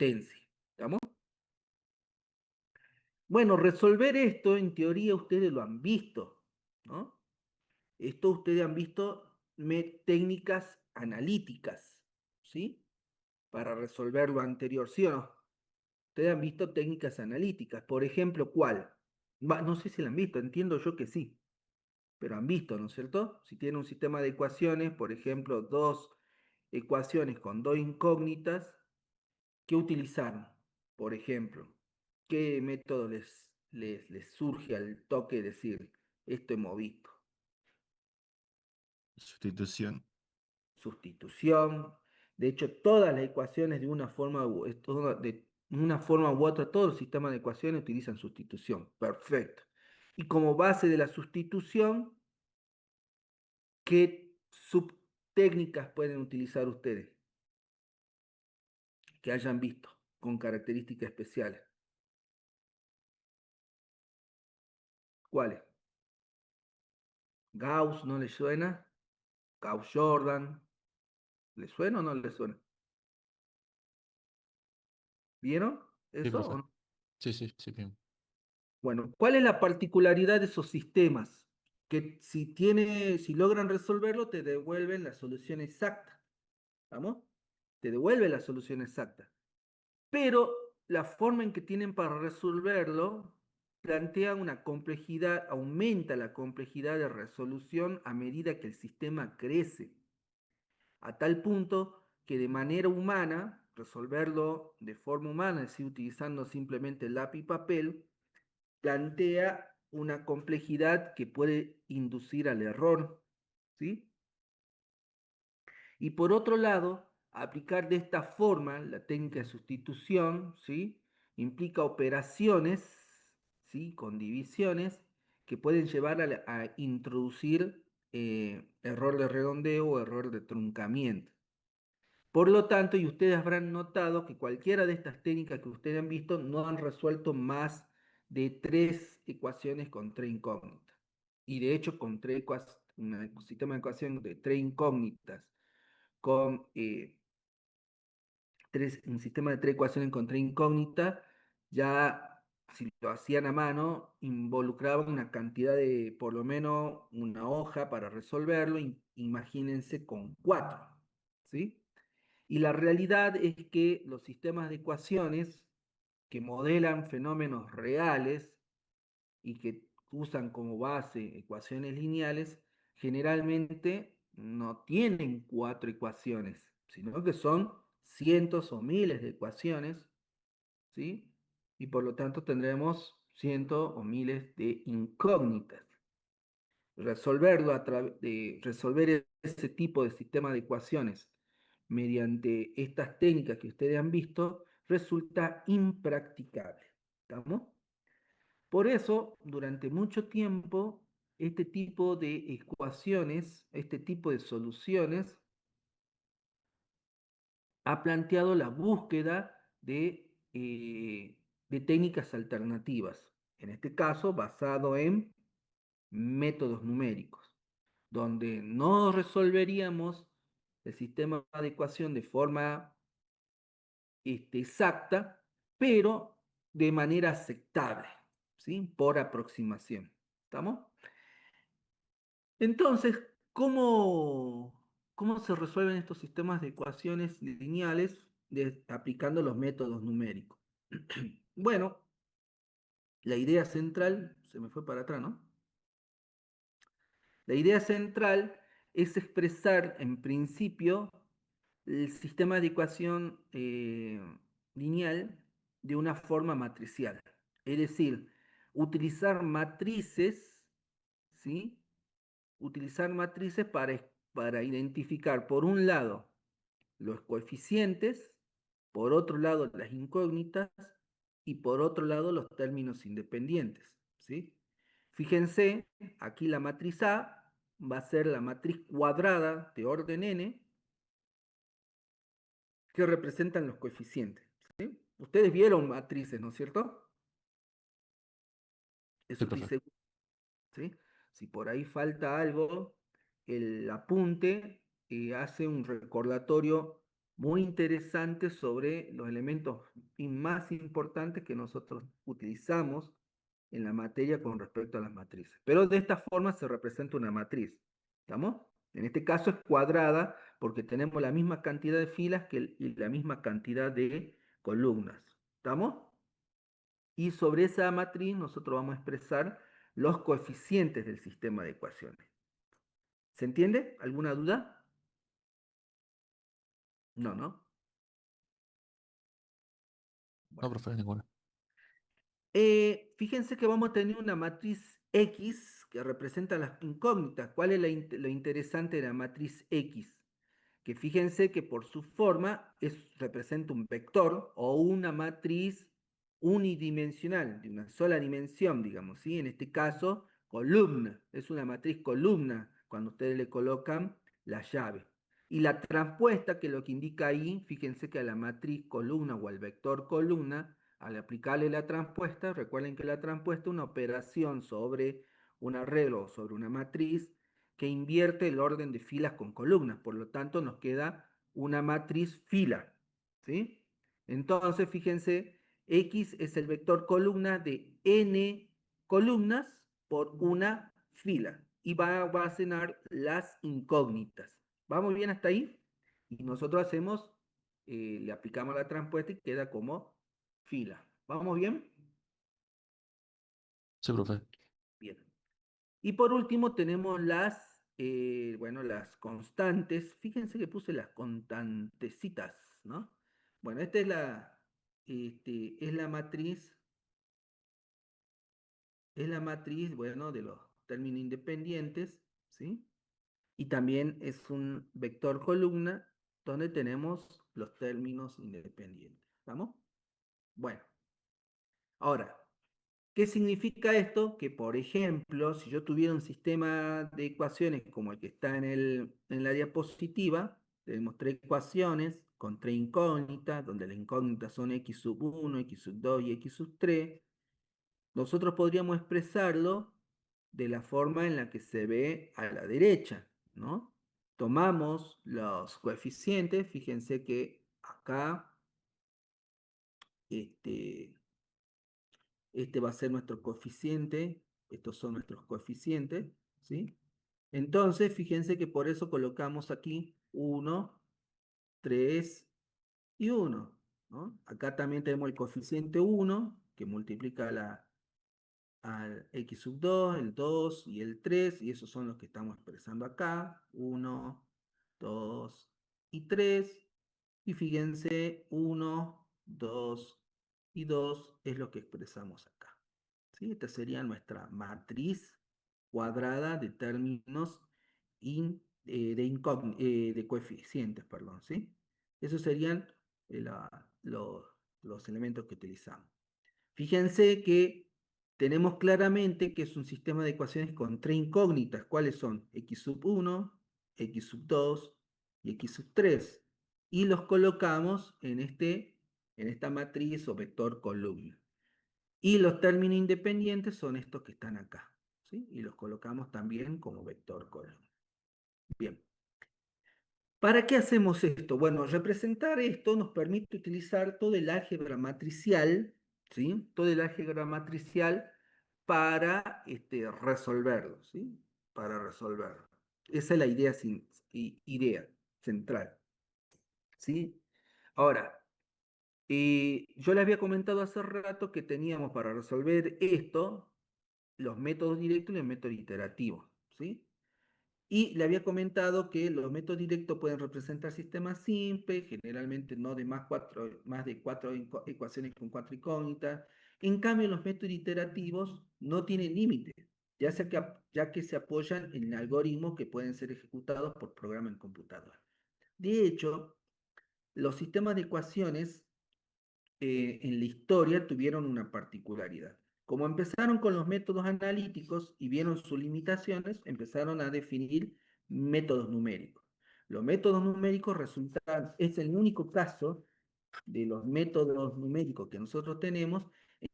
potencia. ¿Estamos? Bueno, resolver esto, en teoría, ustedes lo han visto, ¿no? Esto ustedes han visto técnicas analíticas, ¿sí? Para resolver lo anterior, ¿sí o no? Ustedes han visto técnicas analíticas. Por ejemplo, ¿cuál? No sé si la han visto, entiendo yo que sí, pero han visto, ¿no es cierto? Si tienen un sistema de ecuaciones, por ejemplo, dos ecuaciones con dos incógnitas, ¿qué utilizaron? Por ejemplo, ¿qué método les surge al toque decir, esto hemos visto? Sustitución. Sustitución. De hecho, todas las ecuaciones de una forma de una forma u otra, todos los sistemas de ecuaciones utilizan sustitución. Perfecto. Y como base de la sustitución, ¿qué subtécnicas pueden utilizar ustedes que hayan visto con características especiales? ¿Cuáles? Gauss, ¿no les suena? Gauss-Jordan, ¿les suena o no les suena? ¿Vieron Sí, eso o profe. no? Sí, sí, sí, bien. Bueno, ¿cuál es la particularidad de esos sistemas? Que si logran resolverlo, te devuelven la solución exacta. ¿Vamos? Te devuelve la solución exacta. Pero la forma en que tienen para resolverlo plantea una complejidad, aumenta la complejidad de resolución a medida que el sistema crece, a tal punto que de manera humana, resolverlo de forma humana, es decir, utilizando simplemente lápiz y papel, plantea una complejidad que puede inducir al error, ¿sí? Y por otro lado, aplicar de esta forma la técnica de sustitución, ¿sí? Implica operaciones, ¿sí? Con divisiones que pueden llevar a introducir error de redondeo o error de truncamiento. Por lo tanto, y ustedes habrán notado que cualquiera de estas técnicas que ustedes han visto no han resuelto más de tres ecuaciones con tres incógnitas. Y de hecho, con un sistema de ecuaciones de tres incógnitas, con un sistema de tres ecuaciones con tres incógnitas, ya si lo hacían a mano, involucraban una cantidad de por lo menos una hoja para resolverlo. Imagínense con cuatro, ¿sí? Y la realidad es que los sistemas de ecuaciones que modelan fenómenos reales y que usan como base ecuaciones lineales, generalmente no tienen cuatro ecuaciones, sino que son cientos o miles de ecuaciones, ¿sí? Y por lo tanto tendremos cientos o miles de incógnitas. Resolver ese tipo de sistema de ecuaciones mediante estas técnicas que ustedes han visto resulta impracticable. ¿Estamos? Por eso, durante mucho tiempo, este tipo de ecuaciones, este tipo de soluciones, ha planteado la búsqueda de técnicas alternativas. En este caso, basado en métodos numéricos, donde no resolveríamos el sistema de ecuación de forma exacta, pero de manera aceptable, ¿sí? Por aproximación. ¿Estamos? Entonces, ¿cómo se resuelven estos sistemas de ecuaciones lineales aplicando los métodos numéricos? Bueno, la idea central, se me fue para atrás, ¿no? La idea central es expresar en principio el sistema de ecuación lineal de una forma matricial. Es decir, utilizar matrices, ¿sí? Utilizar matrices para identificar, por un lado, los coeficientes, por otro lado, las incógnitas y por otro lado, los términos independientes, ¿sí? Fíjense, aquí la matriz A va a ser la matriz cuadrada de orden n que representan los coeficientes, ¿sí? Ustedes vieron matrices, ¿no es cierto? Sí, Eso estoy profe. seguro, ¿sí? Si por ahí falta algo, el apunte hace un recordatorio muy interesante sobre los elementos más importantes que nosotros utilizamos en la materia con respecto a las matrices. Pero de esta forma se representa una matriz. ¿Estamos? En este caso es cuadrada porque tenemos la misma cantidad de filas y la misma cantidad de columnas. ¿Estamos? Y sobre esa matriz nosotros vamos a expresar los coeficientes del sistema de ecuaciones. ¿Se entiende? ¿Alguna duda? No, ¿no? No, Bueno. profe, ninguna. Fíjense que vamos a tener una matriz X que representa las incógnitas. ¿Cuál es lo interesante de la matriz X? Que fíjense que por su forma representa un vector o una matriz unidimensional, de una sola dimensión, digamos, ¿sí? En este caso, columna, es una matriz columna cuando ustedes le colocan la llave. Y la transpuesta, que lo que indica ahí, fíjense que a la matriz columna o al vector columna, al aplicarle la transpuesta, recuerden que la transpuesta es una operación sobre un arreglo, sobre una matriz, que invierte el orden de filas con columnas, por lo tanto nos queda una matriz fila, ¿sí? Entonces, fíjense, X es el vector columna de n columnas por una fila y va a almacenar las incógnitas. ¿Vamos bien hasta ahí? Y nosotros le aplicamos la transpuesta y queda como fila. ¿Vamos bien? Sí, profe. Bien. Y por último tenemos bueno, las constantes. Fíjense que puse las constantecitas, ¿no? Bueno, esta es la matriz, bueno, de los términos independientes, ¿sí? Y también es un vector columna donde tenemos los términos independientes, ¿estamos? Bueno, ahora, ¿qué significa esto? Que, por ejemplo, si yo tuviera un sistema de ecuaciones como el que está en la diapositiva, tenemos tres ecuaciones con tres incógnitas, donde las incógnitas son x sub 1, x sub 2 y x sub 3, nosotros podríamos expresarlo de la forma en la que se ve a la derecha, ¿no? Tomamos los coeficientes, fíjense que acá, este, este va a ser nuestro coeficiente, estos son nuestros coeficientes, ¿sí? Entonces, fíjense que por eso colocamos aquí 1, 3 y 1, ¿no? Acá también tenemos el coeficiente 1, que multiplica al x sub 2, el 2 y el 3, y esos son los que estamos expresando acá, 1, 2 y 3, y fíjense, 1, 2 y 2 es lo que expresamos acá. ¿Sí? Esta sería nuestra matriz cuadrada de términos de coeficientes, perdón, ¿sí? Esos serían eh, la- lo- los elementos que utilizamos. Fíjense que tenemos claramente que es un sistema de ecuaciones con tres incógnitas. ¿Cuáles son? X sub 1, x sub 2 y x sub 3. Y los colocamos en esta matriz o vector columna. Y los términos independientes son estos que están acá, ¿sí? Y los colocamos también como vector columna. Bien. ¿Para qué hacemos esto? Bueno, representar esto nos permite utilizar todo el álgebra matricial, ¿sí? Todo el álgebra matricial para resolverlo, ¿sí? Para resolverlo. Esa es la idea central, ¿sí? Ahora, yo les había comentado hace rato que teníamos para resolver esto los métodos directos y los métodos iterativos, ¿sí? Y le había comentado que los métodos directos pueden representar sistemas simples, generalmente no de más de cuatro ecuaciones con cuatro incógnitas. En cambio, los métodos iterativos no tienen límite, ya que se apoyan en algoritmos que pueden ser ejecutados por programas en computadora. De hecho, los sistemas de ecuaciones en la historia tuvieron una particularidad. Como empezaron con los métodos analíticos y vieron sus limitaciones, empezaron a definir métodos numéricos. Los métodos numéricos es el único caso de los métodos numéricos que nosotros tenemos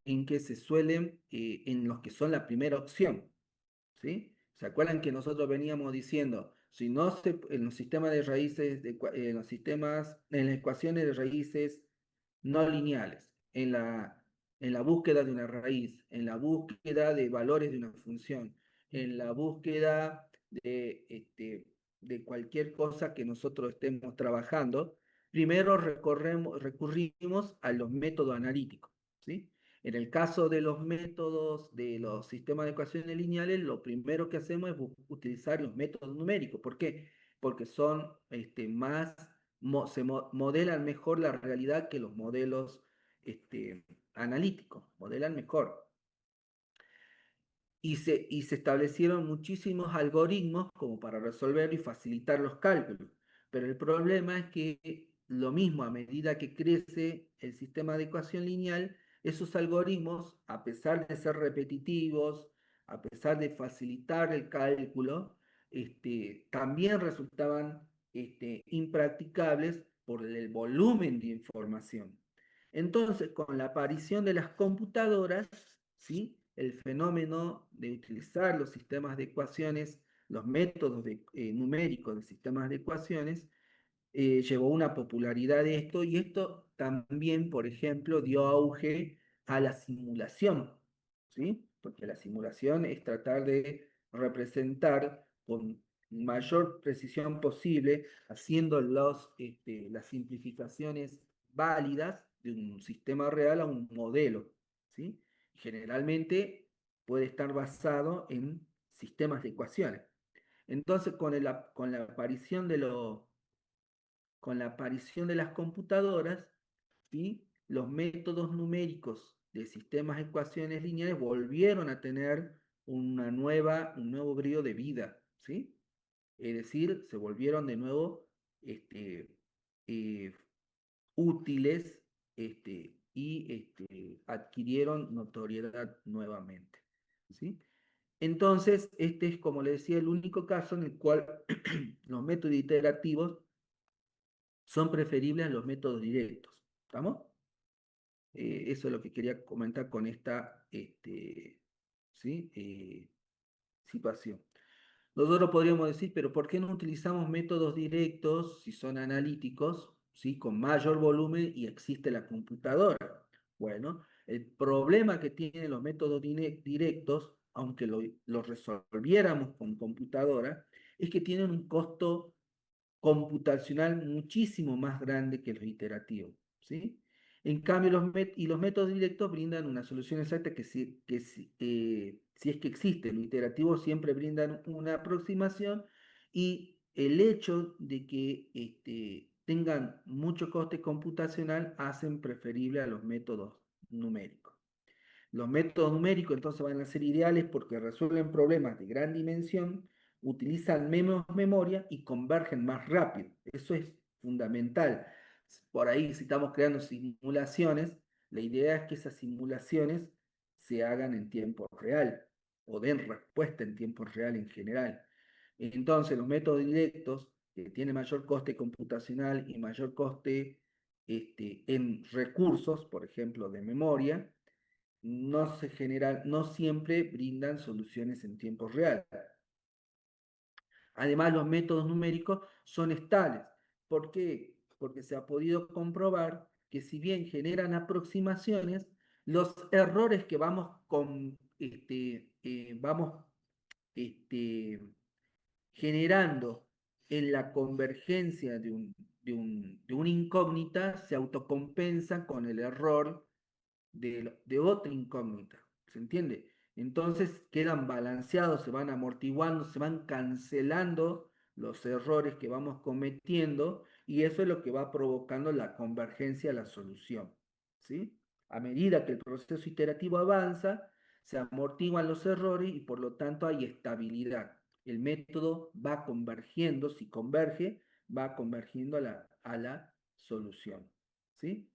en los que son la primera opción, ¿sí? ¿Se acuerdan que nosotros veníamos diciendo, sino en los sistemas de raíces, en los sistemas, en las ecuaciones de raíces no lineales, en la búsqueda de una raíz, en la búsqueda de valores de una función, en la búsqueda de cualquier cosa que nosotros estemos trabajando, primero recurrimos a los métodos analíticos, ¿sí? En el caso de los métodos de los sistemas de ecuaciones lineales, lo primero que hacemos es utilizar los métodos numéricos. ¿Por qué? Porque son más, modelan mejor la realidad que los modelos analíticos, modelan mejor. Y se establecieron muchísimos algoritmos como para resolver y facilitar los cálculos. Pero el problema es que lo mismo, a medida que crece el sistema de ecuación lineal, esos algoritmos, a pesar de ser repetitivos, a pesar de facilitar el cálculo, también resultaban impracticables por el volumen de información. Entonces, con la aparición de las computadoras, ¿sí? El fenómeno de utilizar los sistemas de ecuaciones, los métodos numéricos de sistemas de ecuaciones, llevó una popularidad de esto y esto también, por ejemplo, dio auge a la simulación, ¿sí? Porque la simulación es tratar de representar con mayor precisión posible, haciendo las simplificaciones válidas de un sistema real a un modelo, ¿sí? Generalmente puede estar basado en sistemas de ecuaciones. Entonces, con la aparición de las computadoras, ¿sí? Los métodos numéricos de sistemas de ecuaciones lineales volvieron a tener un nuevo brío de vida, ¿sí? Es decir, se volvieron de nuevo eh, útiles y adquirieron notoriedad nuevamente, ¿sí? Entonces, este es, como le decía, el único caso en el cual los métodos iterativos son preferibles a los métodos directos. ¿Estamos? Eso es lo que quería comentar con esta ¿sí? Situación. Nosotros podríamos decir, pero ¿por qué no utilizamos métodos directos si son analíticos, ¿sí? Con mayor volumen y existe la computadora? Bueno, el problema que tienen los métodos directos, aunque lo resolviéramos con computadora, es que tienen un costo computacional muchísimo más grande que los iterativos, ¿sí? En cambio, los métodos directos brindan una solución exacta si es que existe. Los iterativos siempre brindan una aproximación y el hecho de que tengan mucho coste computacional hacen preferible a los métodos numéricos. Los métodos numéricos entonces van a ser ideales porque resuelven problemas de gran dimensión, utilizan menos memoria y convergen más rápido. Eso es fundamental. Por ahí, si estamos creando simulaciones, la idea es que esas simulaciones se hagan en tiempo real o den respuesta en tiempo real en general. Entonces, los métodos directos, que tienen mayor coste computacional y mayor coste en recursos, por ejemplo, de memoria, no siempre brindan soluciones en tiempo real. Además, los métodos numéricos son estables. ¿Por qué? Porque se ha podido comprobar que si bien generan aproximaciones, los errores que vamos generando en la convergencia de una incógnita se autocompensan con el error de otra incógnita, ¿se entiende? Entonces quedan balanceados, se van amortiguando, se van cancelando los errores que vamos cometiendo y eso es lo que va provocando la convergencia a la solución, ¿sí? A medida que el proceso iterativo avanza, se amortiguan los errores y por lo tanto hay estabilidad. El método va convergiendo, si converge, va convergiendo a la solución, ¿sí?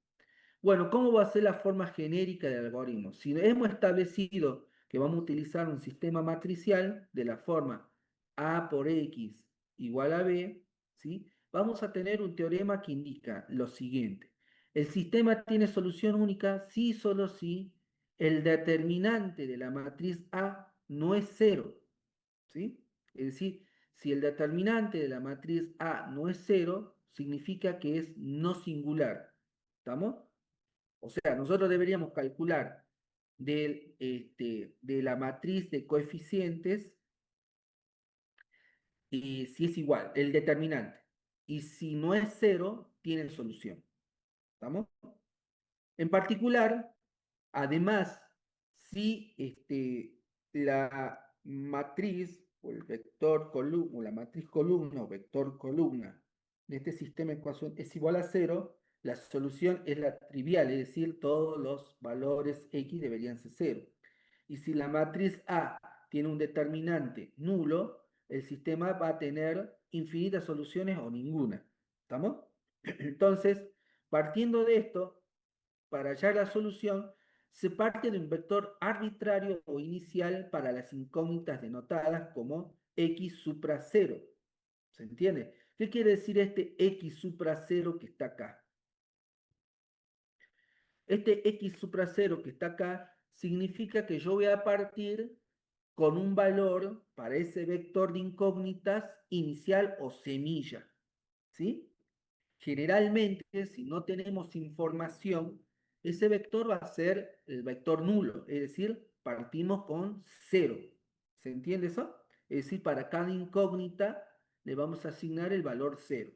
Bueno, ¿cómo va a ser la forma genérica del algoritmo? Si hemos establecido que vamos a utilizar un sistema matricial de la forma A por X igual a B, ¿sí? Vamos a tener un teorema que indica lo siguiente. El sistema tiene solución única si y solo si el determinante de la matriz A no es cero, ¿sí? Es decir, Si el determinante de la matriz A no es cero, significa que es no singular. ¿Estamos? O sea, nosotros deberíamos calcular de la matriz de coeficientes si es igual, el determinante. Y si no es cero, tiene solución. ¿Estamos? En particular, además, si la matriz o el vector columna, o la matriz columna o vector columna de este sistema de ecuación es igual a cero, la solución es la trivial, es decir, todos los valores x deberían ser cero. Y si la matriz A tiene un determinante nulo, el sistema va a tener infinitas soluciones o ninguna. ¿Estamos? Entonces, partiendo de esto, para hallar la solución, se parte de un vector arbitrario o inicial para las incógnitas denotadas como x supra cero. ¿Se entiende? ¿Qué quiere decir este x supra cero que está acá? Este x supra cero que está acá significa que yo voy a partir con un valor para ese vector de incógnitas inicial o semilla. ¿Sí? Generalmente, si no tenemos información, ese vector va a ser el vector nulo, es decir, partimos con cero. ¿Se entiende eso? Es decir, para cada incógnita le vamos a asignar el valor cero.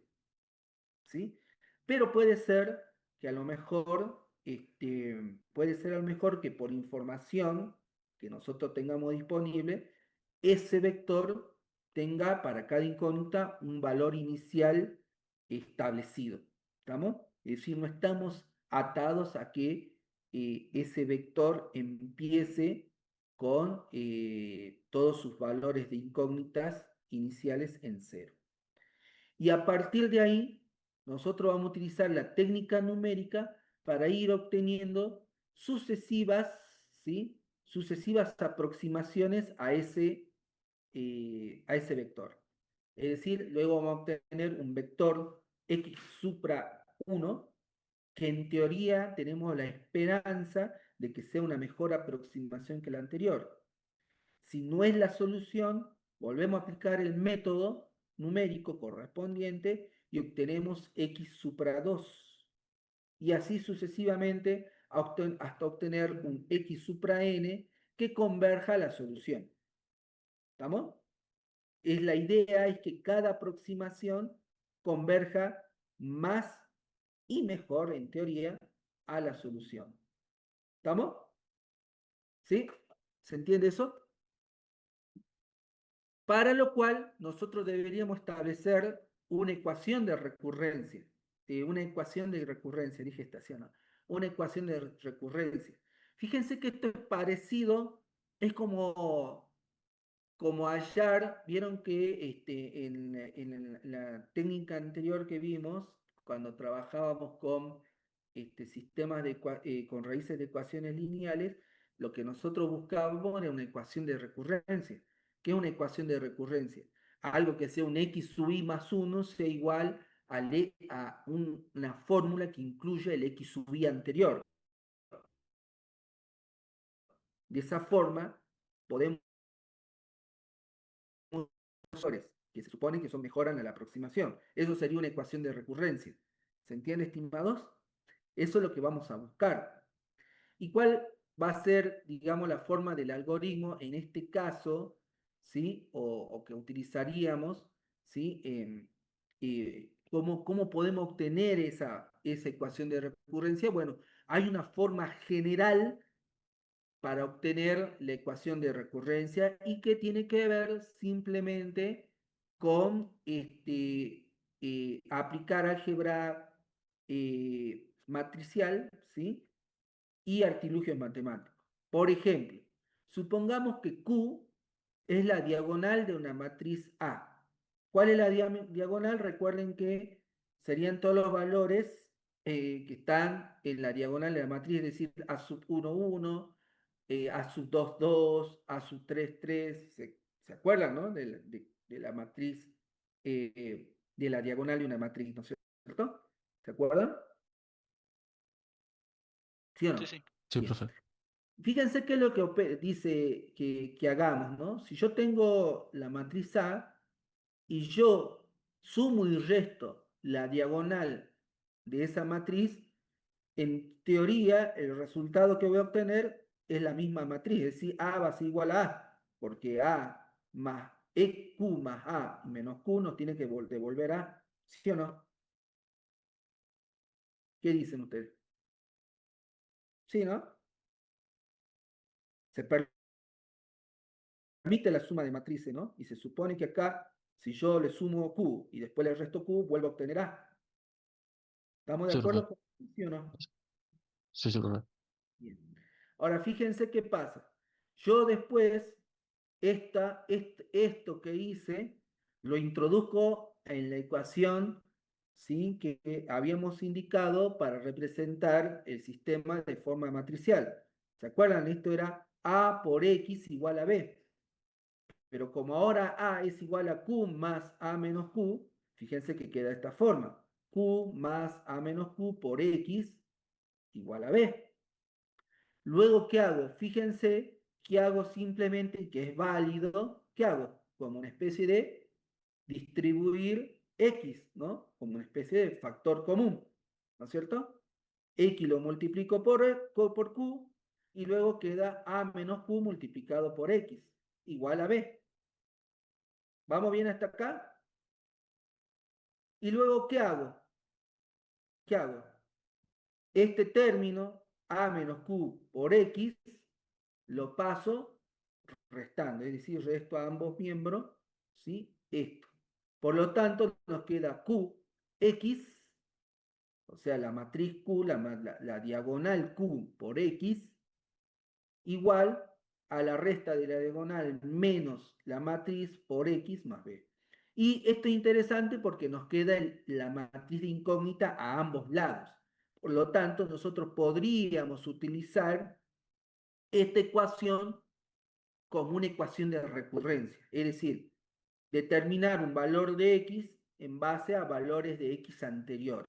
¿Sí? Pero puede ser que a lo mejor, puede ser a lo mejor que por información que nosotros tengamos disponible, ese vector tenga para cada incógnita un valor inicial establecido. ¿Estamos? Es decir, no estamos atados a que ese vector empiece con todos sus valores de incógnitas iniciales en cero. Y a partir de ahí, nosotros vamos a utilizar la técnica numérica para ir obteniendo sucesivas, ¿sí? Sucesivas aproximaciones a ese vector. Es decir, luego vamos a obtener un vector x supra 1, que en teoría tenemos la esperanza de que sea una mejor aproximación que la anterior. Si no es la solución, volvemos a aplicar el método numérico correspondiente y obtenemos x supra 2. Y así sucesivamente hasta obtener un x supra n que converja a la solución. ¿Estamos? La idea es que cada aproximación converja más y mejor, en teoría, a la solución. ¿Estamos? ¿Sí? ¿Se entiende eso? Para lo cual nosotros deberíamos establecer una ecuación de recurrencia. Dije estación, ¿no? Una ecuación de recurrencia. Fíjense que esto es parecido, es como hallar, vieron que en la técnica anterior que vimos, cuando trabajábamos con sistemas con raíces de ecuaciones lineales, lo que nosotros buscábamos era una ecuación de recurrencia. ¿Qué es una ecuación de recurrencia? Algo que sea un x sub i más 1 sea igual a una fórmula que incluya el x sub i anterior. De esa forma, podemos que se supone que son mejoran a la aproximación. Eso sería una ecuación de recurrencia. ¿Se entiende, estimados? Eso es lo que vamos a buscar. ¿Y cuál va a ser, digamos, la forma del algoritmo en este caso, ¿sí? O que utilizaríamos, ¿sí? ¿Cómo podemos obtener esa ecuación de recurrencia? Bueno, hay una forma general para obtener la ecuación de recurrencia y que tiene que ver simplemente con aplicar álgebra matricial, ¿sí? Y artilugios matemáticos. Por ejemplo, supongamos que Q es la diagonal de una matriz A. ¿Cuál es la diagonal? Recuerden que serían todos los valores que están en la diagonal de la matriz, es decir, A sub 1, 1, A sub 2, 2, A sub 3, 3. ¿Se acuerdan, no? De la matriz, de la diagonal de una matriz, ¿no es cierto? ¿Se acuerdan? ¿Sí o Sí, no? sí. Sí, Bien. profe. Fíjense qué es lo que dice que hagamos, ¿no? Si yo tengo la matriz A, y yo sumo y resto la diagonal de esa matriz, en teoría el resultado que voy a obtener es la misma matriz, es decir, A va a ser igual a A, porque A más EQ más A menos Q nos tiene que devolver A, ¿sí o no? ¿Qué dicen ustedes? ¿Sí, no? Se permite la suma de matrices, ¿no? Y se supone que acá, si yo le sumo Q y después le resto Q, vuelvo a obtener A. ¿Estamos de Sí, profe. acuerdo con eso, sí o no? Sí, sí, profe. Bien. Ahora fíjense qué pasa. Yo después, esto que hice, lo introduzco en la ecuación, ¿sí? Que habíamos indicado para representar el sistema de forma matricial. ¿Se acuerdan? Esto era A por X igual a B. Pero como ahora A es igual a Q más A menos Q, fíjense que queda de esta forma. Q más A menos Q por X igual a B. Luego, ¿qué hago? Fíjense que hago simplemente, que es válido, ¿qué hago? Como una especie de distribuir X, ¿no? Como una especie de factor común, ¿no es cierto? X lo multiplico por Q y luego queda A menos Q multiplicado por X, igual a B. ¿Vamos bien hasta acá? Y luego, ¿qué hago? ¿Qué hago? Este término, A menos Q por X, lo paso restando, es decir, resto a ambos miembros, ¿sí? Esto. Por lo tanto, nos queda QX, o sea, la matriz Q, la diagonal Q por X, igual a la resta de la diagonal menos la matriz por X más B. Y esto es interesante porque nos queda la matriz de incógnita a ambos lados. Por lo tanto, nosotros podríamos utilizar esta ecuación como una ecuación de recurrencia, es decir, determinar un valor de X en base a valores de X anteriores.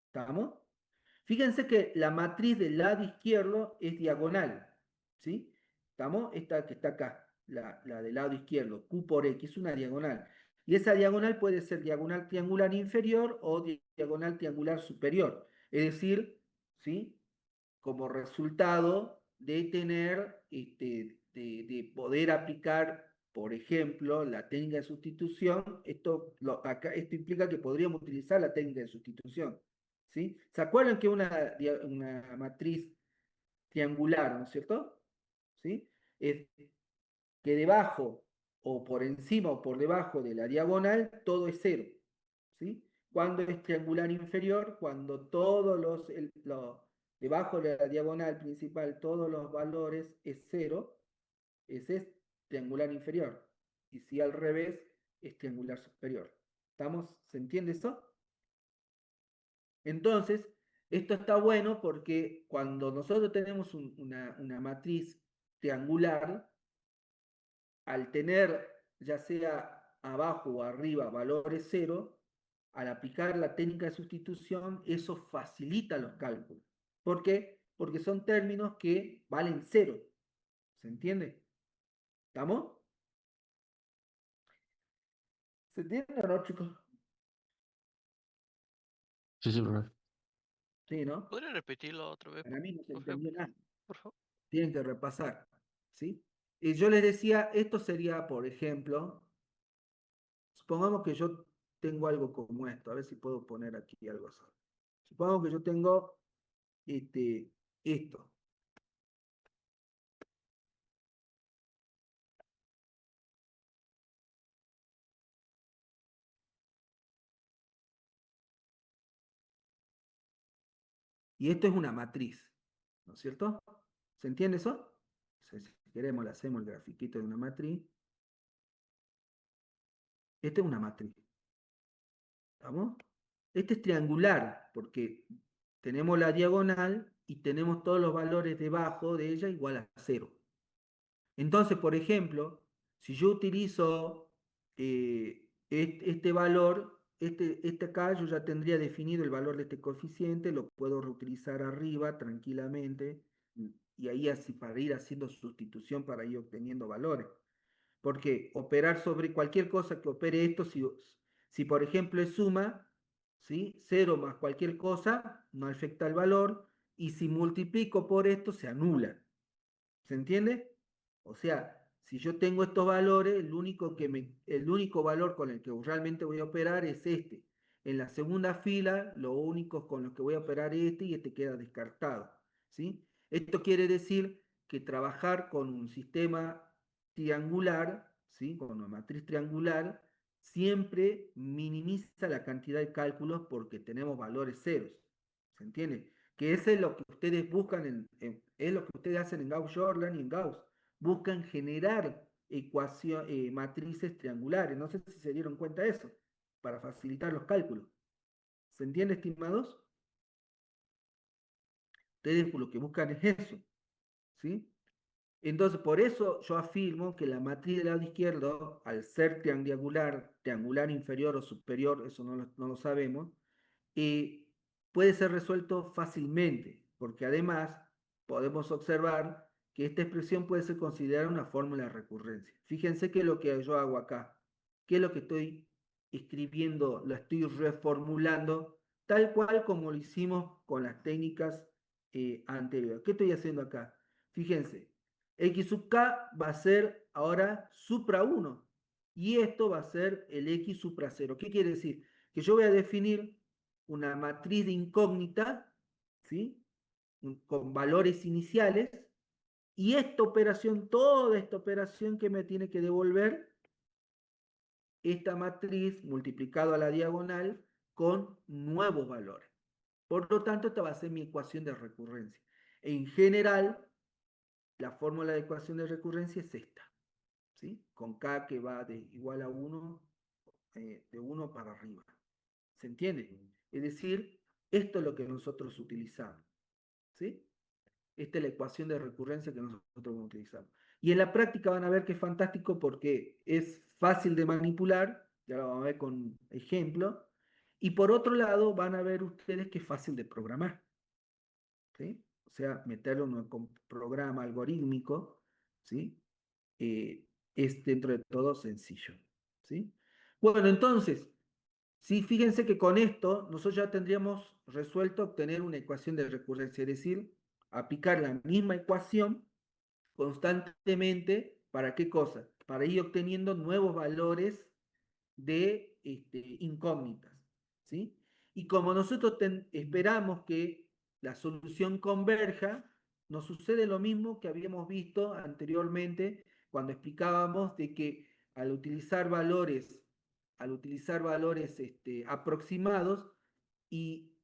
¿Estamos? Fíjense que la matriz del lado izquierdo es diagonal, ¿sí? ¿Estamos? Esta que está acá, la del lado izquierdo, Q por X, una diagonal. Y esa diagonal puede ser diagonal triangular inferior o diagonal triangular superior. Es decir, ¿sí? Como resultado de tener, de poder aplicar, por ejemplo, la técnica de sustitución, esto implica que podríamos utilizar la técnica de sustitución, ¿sí? ¿Se acuerdan que una matriz triangular, ¿no es cierto? ¿Sí? Es que debajo o por encima o por debajo de la diagonal todo es cero, ¿sí? Cuando es triangular inferior, cuando todos debajo de la diagonal principal todos los valores es cero, ese es triangular inferior. Y si al revés, es triangular superior. ¿Estamos? ¿Se entiende eso? Entonces, esto está bueno porque cuando nosotros tenemos una matriz triangular, al tener ya sea abajo o arriba valores cero, al aplicar la técnica de sustitución, eso facilita los cálculos. ¿Por qué? Porque son términos que valen cero. ¿Se entiende? ¿Estamos? ¿Se entiende o no, chicos? Sí, sí, profe. Sí, ¿no? ¿Podría repetirlo otra vez, Para mí no se profe, entendió nada. por favor? Tienen que repasar. ¿Sí? Y yo les decía, esto sería, por ejemplo, supongamos que yo tengo algo como esto. A ver si puedo poner aquí algo así. Supongamos que yo tengo esto. Y esto es una matriz, ¿no es cierto? ¿Se entiende eso? Si queremos, le hacemos el grafiquito de una matriz. Esta es una matriz, ¿estamos? Este es triangular, porque tenemos la diagonal y tenemos todos los valores debajo de ella igual a cero. Entonces, por ejemplo, si yo utilizo este valor, este acá, yo ya tendría definido el valor de este coeficiente, lo puedo reutilizar arriba tranquilamente, y ahí así para ir haciendo sustitución para ir obteniendo valores. Porque operar sobre cualquier cosa que opere esto, si por ejemplo es suma, ¿sí? Cero más cualquier cosa, no afecta el valor, y si multiplico por esto, se anula. ¿Se entiende? O sea, si yo tengo estos valores, el único valor con el que realmente voy a operar es este. En la segunda fila, lo único con lo que voy a operar es este y este queda descartado. ¿Sí? Esto quiere decir que trabajar con un sistema triangular, ¿sí? Con una matriz triangular, siempre minimiza la cantidad de cálculos porque tenemos valores ceros. ¿Se entiende? Que eso es lo que ustedes buscan, es lo que ustedes hacen en Gauss-Jordan y en Gauss. Buscan generar matrices triangulares. No sé si se dieron cuenta de eso, para facilitar los cálculos. ¿Se entiende, estimados? Ustedes lo que buscan es eso, ¿sí? Entonces, por eso yo afirmo que la matriz del lado izquierdo, al ser triangular, triangular inferior o superior, eso no lo sabemos, y puede ser resuelto fácilmente, porque además podemos observar que esta expresión puede ser considerada una fórmula de recurrencia. Fíjense que lo que yo hago acá, que es lo que estoy escribiendo, lo estoy reformulando, tal cual como lo hicimos con las técnicas anteriores. ¿Qué estoy haciendo acá? Fíjense, x sub k va a ser ahora supra 1 y esto va a ser el x supra 0. ¿Qué quiere decir? Que yo voy a definir una matriz de incógnita, ¿sí? Con valores iniciales, y esta operación, toda esta operación que me tiene que devolver esta matriz multiplicado a la diagonal con nuevos valores. Por lo tanto, esta va a ser mi ecuación de recurrencia. En general, la fórmula de ecuación de recurrencia es esta, ¿sí? Con k que va de igual a 1, de 1 para arriba. ¿Se entiende? Es decir, esto es lo que nosotros utilizamos. ¿Sí? Esta es la ecuación de recurrencia que nosotros vamos a utilizar. Y en la práctica van a ver que es fantástico porque es fácil de manipular, ya lo vamos a ver con ejemplo, y por otro lado van a ver ustedes que es fácil de programar. ¿Sí? O sea, meterlo en un programa algorítmico, ¿sí? Es dentro de todo sencillo. ¿Sí? Bueno, entonces, sí, fíjense que con esto nosotros ya tendríamos resuelto obtener una ecuación de recurrencia, es decir, aplicar la misma ecuación constantemente. ¿Para qué cosa? Para ir obteniendo nuevos valores de incógnitas, ¿sí? Y como nosotros esperamos que la solución converja, nos sucede lo mismo que habíamos visto anteriormente cuando explicábamos de que al utilizar valores, aproximados y,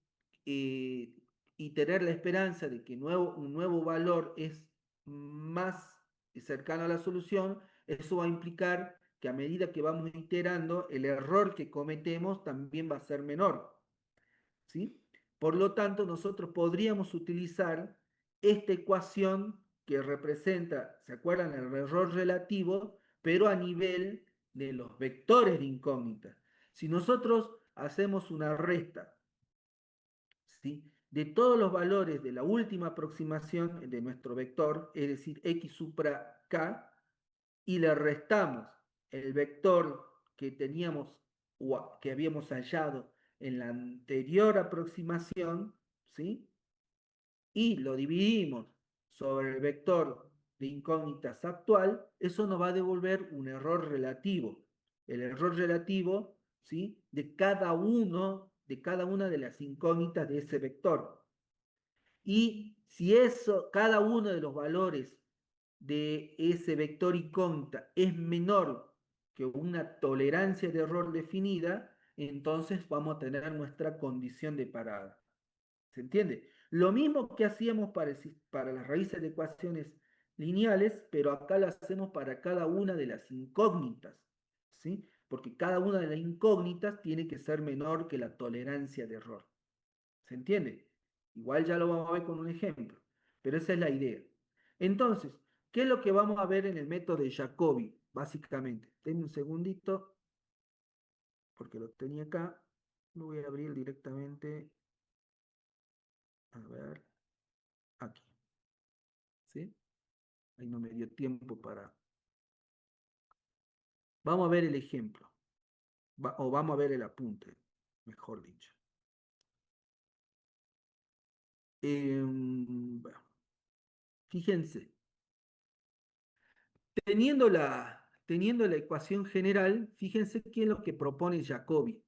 eh, y tener la esperanza de que un nuevo valor es más cercano a la solución, eso va a implicar que a medida que vamos iterando, el error que cometemos también va a ser menor. ¿Sí? Por lo tanto, nosotros podríamos utilizar esta ecuación que representa, ¿se acuerdan? El error relativo, pero a nivel de los vectores de incógnita. Si nosotros hacemos una resta, ¿sí? De todos los valores de la última aproximación de nuestro vector, es decir, x supra k, y le restamos el vector que teníamos o que habíamos hallado en la anterior aproximación, ¿sí? Y lo dividimos sobre el vector de incógnitas actual, eso nos va a devolver un error relativo. El error relativo, ¿sí? De cada una de las incógnitas de ese vector. Y si cada uno de los valores de ese vector incógnita es menor que una tolerancia de error definida, entonces vamos a tener nuestra condición de parada. ¿Se entiende? Lo mismo que hacíamos para las raíces de ecuaciones lineales, pero acá lo hacemos para cada una de las incógnitas, ¿sí? Porque cada una de las incógnitas tiene que ser menor que la tolerancia de error. ¿Se entiende? Igual ya lo vamos a ver con un ejemplo, pero esa es la idea. Entonces, ¿qué es lo que vamos a ver en el método de Jacobi? Básicamente, denme un segundito, porque lo tenía acá. Lo voy a abrir directamente. A ver, aquí. ¿Sí? Ahí no me dio tiempo para Vamos a ver el ejemplo, o vamos a ver el apunte, mejor dicho. Bueno, fíjense, teniendo la ecuación general, fíjense qué es lo que propone Jacobi.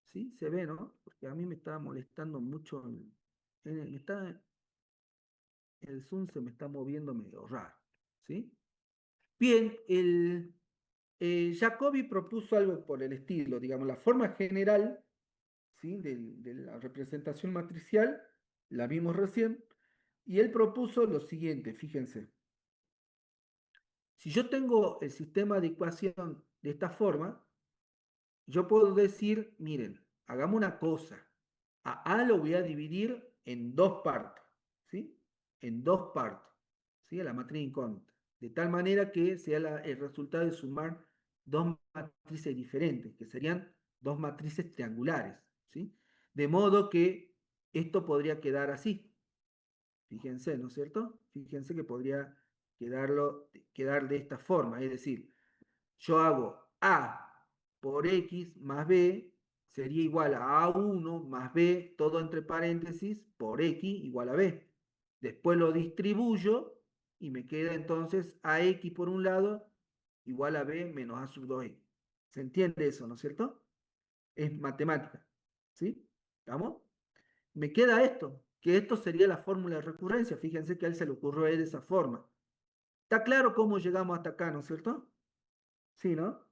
¿Sí? Se ve, ¿no? Porque a mí me está molestando mucho, el Zoom se me está moviendo medio raro. ¿Sí? Bien, Jacobi propuso algo por el estilo, digamos, la forma general, ¿sí? de la representación matricial, la vimos recién, y él propuso lo siguiente, fíjense. Si yo tengo el sistema de ecuación de esta forma, yo puedo decir, miren, hagamos una cosa. A A lo voy a dividir en dos partes, ¿sí? En dos partes, ¿sí? A la matriz incógnita. De tal manera que sea el resultado de sumar dos matrices diferentes, que serían dos matrices triangulares, ¿sí? De modo que esto podría quedar así. Fíjense, ¿no es cierto? Fíjense que podría quedar de esta forma, es decir, yo hago A por X más B sería igual a A1 más B, todo entre paréntesis, por X igual a B. Después lo distribuyo y me queda entonces AX por un lado igual a B menos A sub 2X. ¿Se entiende eso, no es cierto? Es matemática. ¿Sí? ¿Estamos? Me queda esto, que esto sería la fórmula de recurrencia. Fíjense que a él se le ocurrió de esa forma. ¿Está claro cómo llegamos hasta acá, no es cierto? Sí, ¿no?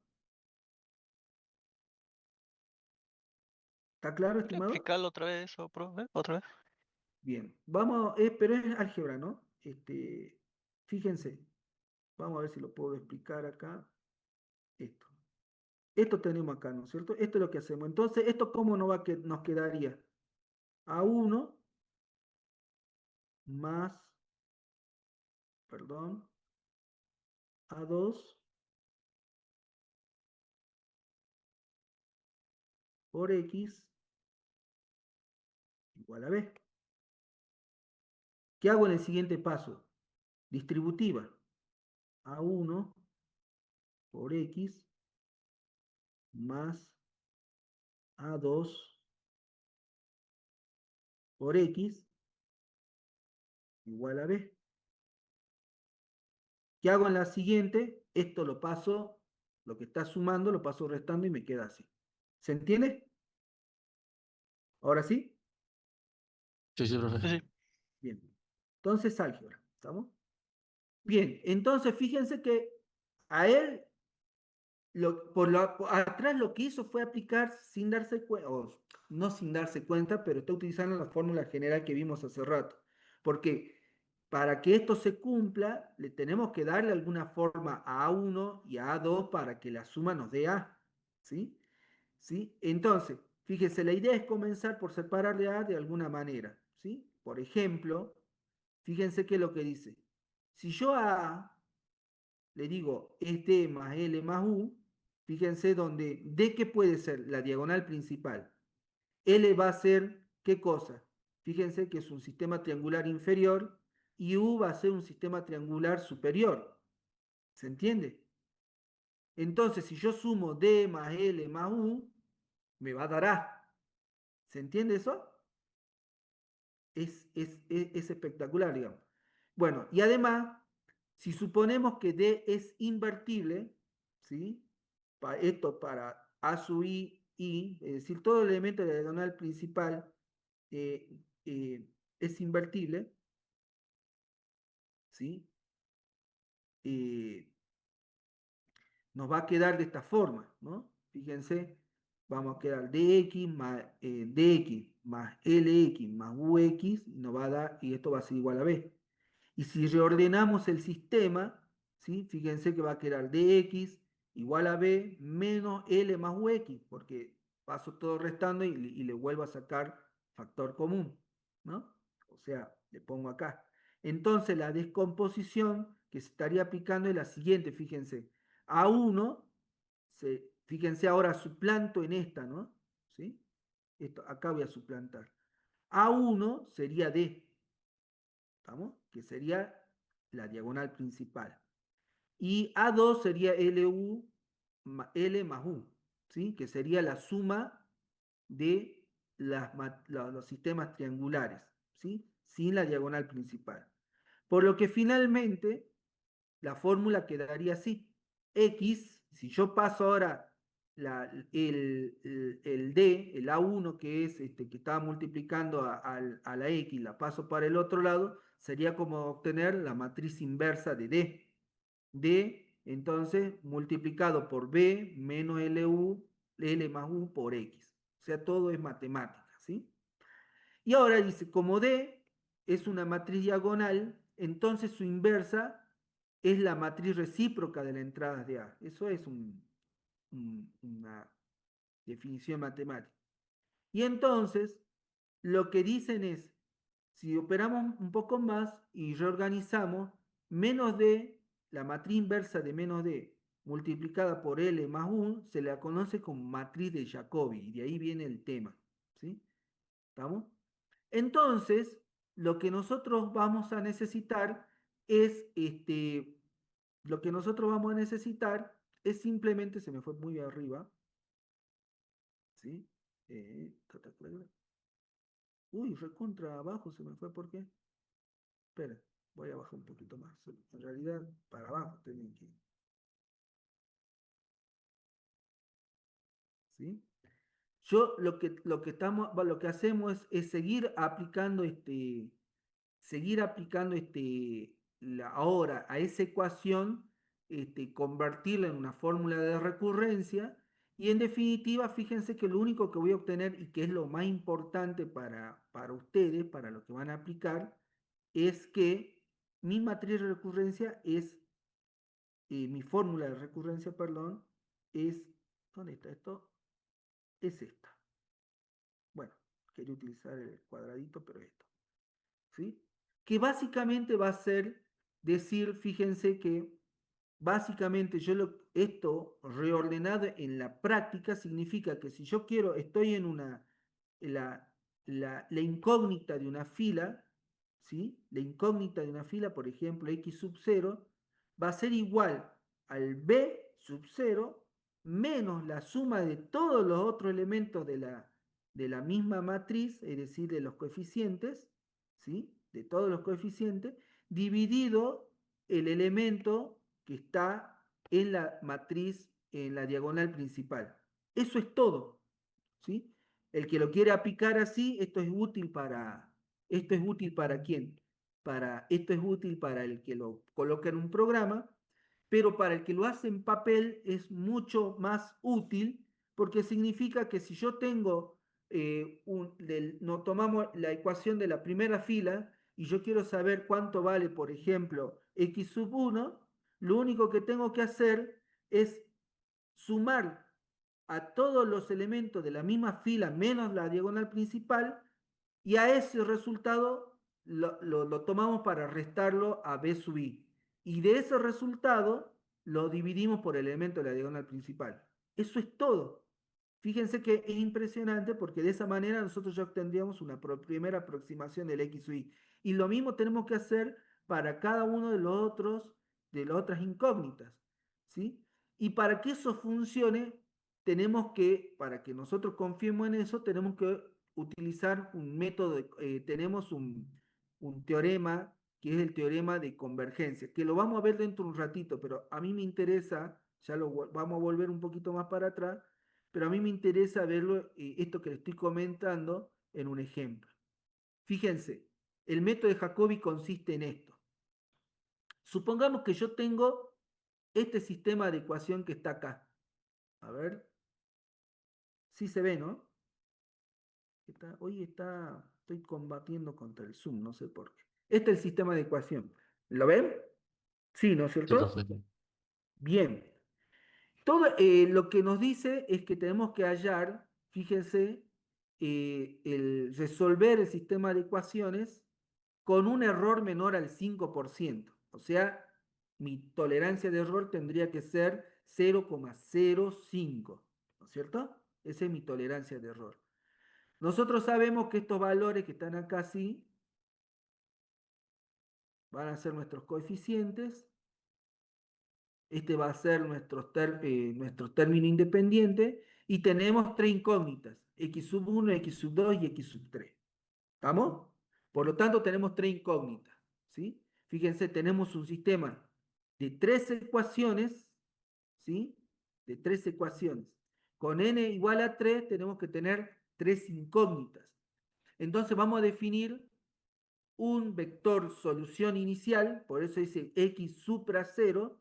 ¿Está claro, ¿Puede estimado? explicarlo otra vez eso, profe? ¿Otra vez? Bien, vamos, pero es álgebra, ¿no? Fíjense, vamos a ver si lo puedo explicar acá. Esto. Esto tenemos acá, ¿no es cierto? Esto es lo que hacemos. Entonces, ¿esto cómo nos quedaría? A1 más, perdón, A2 por X igual a B. ¿Qué hago en el siguiente paso? Distributiva. A1 por X más A2 por X igual a B. ¿Qué hago en la siguiente? Esto lo paso, lo que está sumando, lo paso restando y me queda así. ¿Se entiende? ¿Ahora sí? Sí, sí, profe. Sí, sí. Bien. Entonces, álgebra. ¿Estamos? Bien, entonces fíjense que a él, por atrás lo que hizo fue aplicar sin darse cuenta, o no sin darse cuenta, pero está utilizando la fórmula general que vimos hace rato. Porque para que esto se cumpla, le tenemos que darle alguna forma a A1 y a A2 para que la suma nos dé A. ¿Sí? ¿Sí? Entonces, fíjese, la idea es comenzar por separarle A de alguna manera. ¿Sí? Por ejemplo, fíjense qué es lo que dice. Si yo a A le digo es D más L más U, fíjense donde D que puede ser la diagonal principal. L va a ser, ¿qué cosa? Fíjense que es un sistema triangular inferior y U va a ser un sistema triangular superior. ¿Se entiende? Entonces, si yo sumo D más L más U, me va a dar A. ¿Se entiende eso? Es espectacular, digamos. Bueno, y además, si suponemos que D es invertible, ¿sí? Esto para A sub I, es decir, todo el elemento de la diagonal principal es invertible, ¿sí? Eh, nos va a quedar de esta forma, ¿no? Fíjense, vamos a quedar dx más lx más ux, y nos va a dar, y esto va a ser igual a b. Y si reordenamos el sistema, ¿sí? Fíjense que va a quedar dx igual a b menos l más ux, porque paso todo restando y le vuelvo a sacar factor común, ¿no? O sea, le pongo acá. Entonces la descomposición que se estaría aplicando es la siguiente, fíjense. A1, fíjense ahora suplanto en esta, ¿no? ¿Sí? Esto, acá voy a suplantar. A1 sería D, ¿estamos? Que sería la diagonal principal. Y A2 sería LU L más U, ¿sí? Que sería la suma de los sistemas triangulares, ¿sí? Sin la diagonal principal. Por lo que finalmente la fórmula quedaría así. X, si yo paso ahora el D, el A1, que es que estaba multiplicando a la X, la paso para el otro lado, sería como obtener la matriz inversa de D. D, entonces, multiplicado por B menos L más U por X. O sea, todo es matemática, ¿sí? Y ahora dice, como D es una matriz diagonal, entonces su inversa es la matriz recíproca de la entrada de A. Eso es una definición matemática. Y entonces, lo que dicen es, si operamos un poco más y reorganizamos, menos D, la matriz inversa de menos D, multiplicada por L más 1, se la conoce como matriz de Jacobi, y de ahí viene el tema. ¿Sí? ¿Estamos? Entonces, lo que nosotros vamos a necesitar es, lo que nosotros vamos a necesitar es simplemente, se me fue muy arriba, ¿sí? Uy, recontra abajo se me fue, ¿por qué? Espera, voy a bajar un poquito más. En realidad, para abajo tenía que ir, ¿sí? Yo lo que hacemos es seguir aplicando ahora a esa ecuación, convertirla en una fórmula de recurrencia y en definitiva, fíjense que lo único que voy a obtener y que es lo más importante para ustedes, para lo que van a aplicar, es que mi matriz de recurrencia mi fórmula de recurrencia, perdón, es, ¿dónde está esto? Es esta. Bueno, quería utilizar el cuadradito, pero esto. ¿Sí? Que básicamente va a ser decir, fíjense que básicamente esto reordenado en la práctica significa que si yo quiero, estoy la, la incógnita de una fila, ¿sí? La incógnita de una fila, por ejemplo, x sub 0, va a ser igual al b sub 0 menos la suma de todos los otros elementos de la misma matriz, es decir, de los coeficientes, ¿sí? De todos los coeficientes, dividido el elemento que está en la matriz, en la diagonal principal. Eso es todo, ¿sí? El que lo quiere aplicar así, ¿esto es útil para quién? Esto es útil para el que lo coloca en un programa, pero para el que lo hace en papel es mucho más útil porque significa que si yo tengo, no tomamos la ecuación de la primera fila y yo quiero saber cuánto vale, por ejemplo, x sub 1, lo único que tengo que hacer es sumar a todos los elementos de la misma fila menos la diagonal principal y a ese resultado lo tomamos para restarlo a b sub i. Y de ese resultado lo dividimos por el elemento de la diagonal principal. Eso es todo. Fíjense que es impresionante porque de esa manera nosotros ya obtendríamos una primera aproximación del x sub i. Y lo mismo tenemos que hacer para cada uno de las otras incógnitas. ¿Sí? Y para que eso funcione, para que nosotros confiemos en eso, tenemos que utilizar un método, tenemos un teorema que es el teorema de convergencia, que lo vamos a ver dentro de un ratito, pero a mí me interesa, vamos a volver un poquito más para atrás, pero a mí me interesa verlo, esto que le estoy comentando, en un ejemplo. Fíjense, el método de Jacobi consiste en esto. Supongamos que yo tengo este sistema de ecuación que está acá. A ver, sí se ve, ¿no? Estoy combatiendo contra el Zoom, no sé por qué. Este es el sistema de ecuación. ¿Lo ven? Sí, ¿no es Sí, cierto? profe. Bien. Todo lo que nos dice es que tenemos que hallar, fíjense, el resolver el sistema de ecuaciones con un error menor al 5%. O sea, mi tolerancia de error tendría que ser 0,05. ¿No es cierto? Esa es mi tolerancia de error. Nosotros sabemos que estos valores que están acá así van a ser nuestros coeficientes Este va a ser nuestro término independiente y tenemos tres incógnitas, x sub 1, x sub 2 y x sub 3. ¿Estamos? Por lo tanto, tenemos tres incógnitas. ¿Sí? Fíjense, tenemos un sistema de tres ecuaciones, ¿sí? De tres ecuaciones. Con n igual a 3 tenemos que tener tres incógnitas. Entonces vamos a definir un vector solución inicial, por eso dice x supra 0,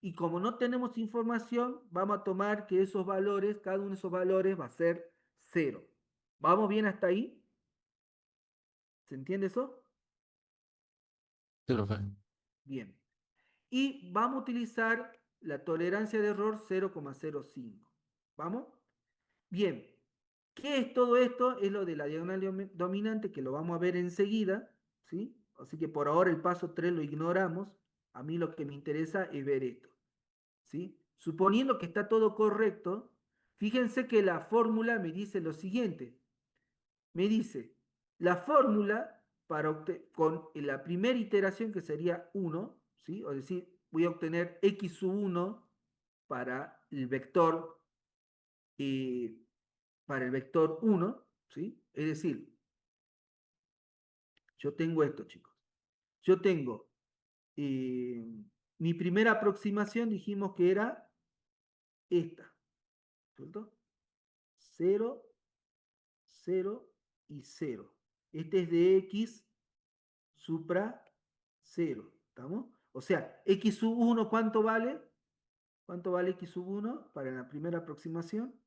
y como no tenemos información, vamos a tomar que esos valores, cada uno de esos valores va a ser 0. ¿Vamos bien hasta ahí? ¿Se entiende eso? Sí, profe. Bien. Y vamos a utilizar la tolerancia de error 0,05. ¿Vamos? Bien. ¿Qué es todo esto? Es lo de la diagonal dominante, que lo vamos a ver enseguida, ¿sí? Así que por ahora el paso 3 lo ignoramos. A mí lo que me interesa es ver esto, ¿sí? Suponiendo que está todo correcto, fíjense que la fórmula me dice lo siguiente. Me dice, la fórmula con la primera iteración que sería 1, ¿sí? Es decir, voy a obtener x sub 1 para el vector, eh, para el vector 1, ¿sí? Es decir, yo tengo esto, chicos. Yo tengo eh, mi primera aproximación, dijimos que era esta, ¿cierto? 0, 0 y 0. Este es de x supra 0. ¿Estamos? O sea, x sub 1, ¿cuánto vale? ¿Cuánto vale x sub 1 para la primera aproximación?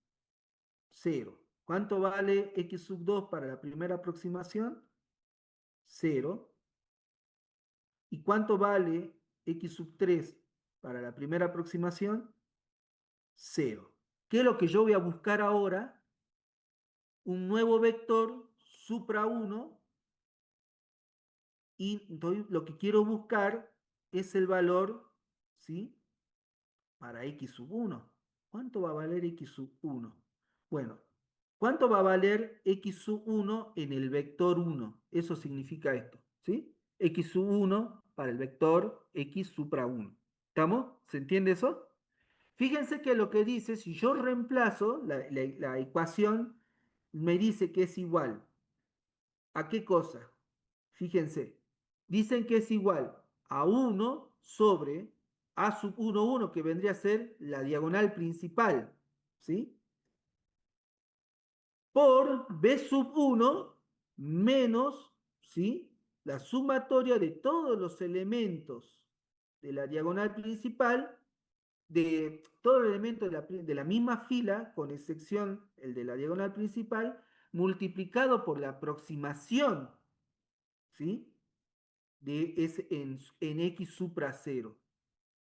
0. ¿Cuánto vale x sub 2 para la primera aproximación? 0. ¿Y cuánto vale x sub 3 para la primera aproximación? 0. ¿Qué es lo que yo voy a buscar ahora? Un nuevo vector supra 1 y entonces lo que quiero buscar es el valor, ¿sí? Para x sub 1. ¿Cuánto va a valer x sub 1? Bueno, ¿cuánto va a valer x sub 1 en el vector 1? Eso significa esto, ¿sí? X sub 1 para el vector x supra 1. ¿Estamos? ¿Se entiende eso? Fíjense que lo que dice, si yo reemplazo la ecuación, me dice que es igual. ¿A qué cosa? Fíjense, dicen que es igual a 1 sobre a sub 1, 1, que vendría a ser la diagonal principal, ¿sí? Por b sub 1 menos, ¿sí? La sumatoria de todos los elementos de la diagonal principal, de todos los elementos de la misma fila, con excepción el de la diagonal principal, multiplicado por la aproximación, ¿sí? En x supra 0,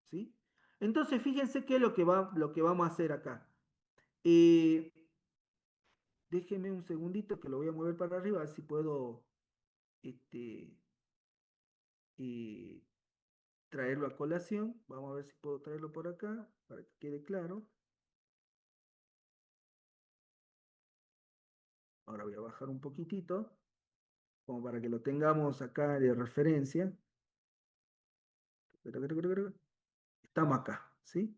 ¿sí? Entonces, fíjense qué es lo que vamos a hacer acá. Eh, Déjenme un segundito que lo voy a mover para arriba, a ver si puedo este, eh, traerlo a colación. Vamos a ver si puedo traerlo por acá, para que quede claro. Ahora voy a bajar un poquitito, como para que lo tengamos acá de referencia. Estamos acá, ¿sí?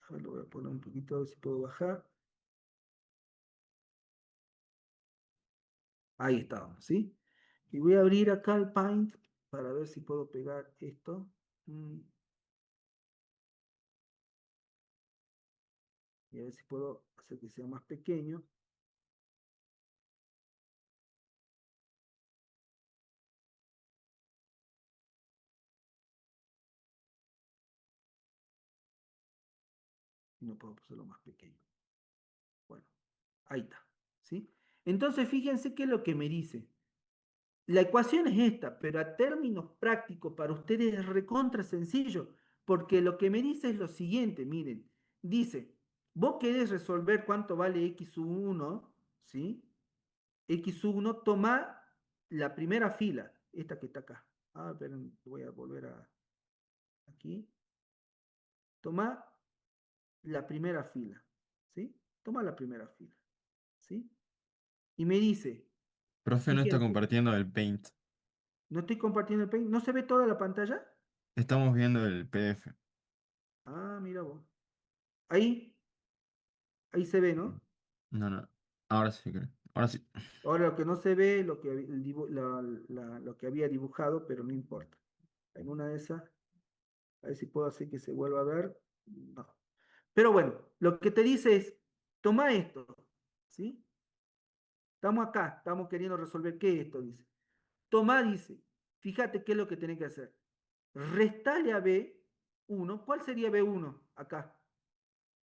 A ver, lo voy a poner un poquito, a ver si puedo bajar. Ahí estábamos, ¿sí? Y voy a abrir acá el Paint para ver si puedo pegar esto. Y a ver si puedo hacer que sea más pequeño. Y no puedo hacerlo más pequeño. Bueno, ahí está, ¿sí? Entonces, fíjense qué es lo que me dice. La ecuación es esta, pero a términos prácticos para ustedes es recontra sencillo, porque lo que me dice es lo siguiente, miren, dice, vos querés resolver cuánto vale x sub 1, ¿sí? X sub 1, toma la primera fila, esta que está acá. Ah, pero voy a volver a aquí. Toma la primera fila, ¿sí? Toma la primera fila, ¿sí? Y me dice, Profe, no está fíjense, compartiendo el Paint. no estoy compartiendo el Paint, ¿no se ve toda la pantalla? Estamos viendo el PDF. Ah, mira vos. Ahí, ahí se ve, ¿no? No, no. Ahora sí, creo. Ahora sí. Ahora lo que no se ve, lo que, lo que había dibujado, pero no importa. En una de esas, a ver si puedo hacer que se vuelva a ver. No. Pero bueno, lo que te dice es, toma esto, ¿sí? Estamos acá, estamos queriendo resolver qué es esto, dice. Toma, dice, fíjate qué es lo que tenés que hacer. Restale a B1. ¿Cuál sería B1 acá?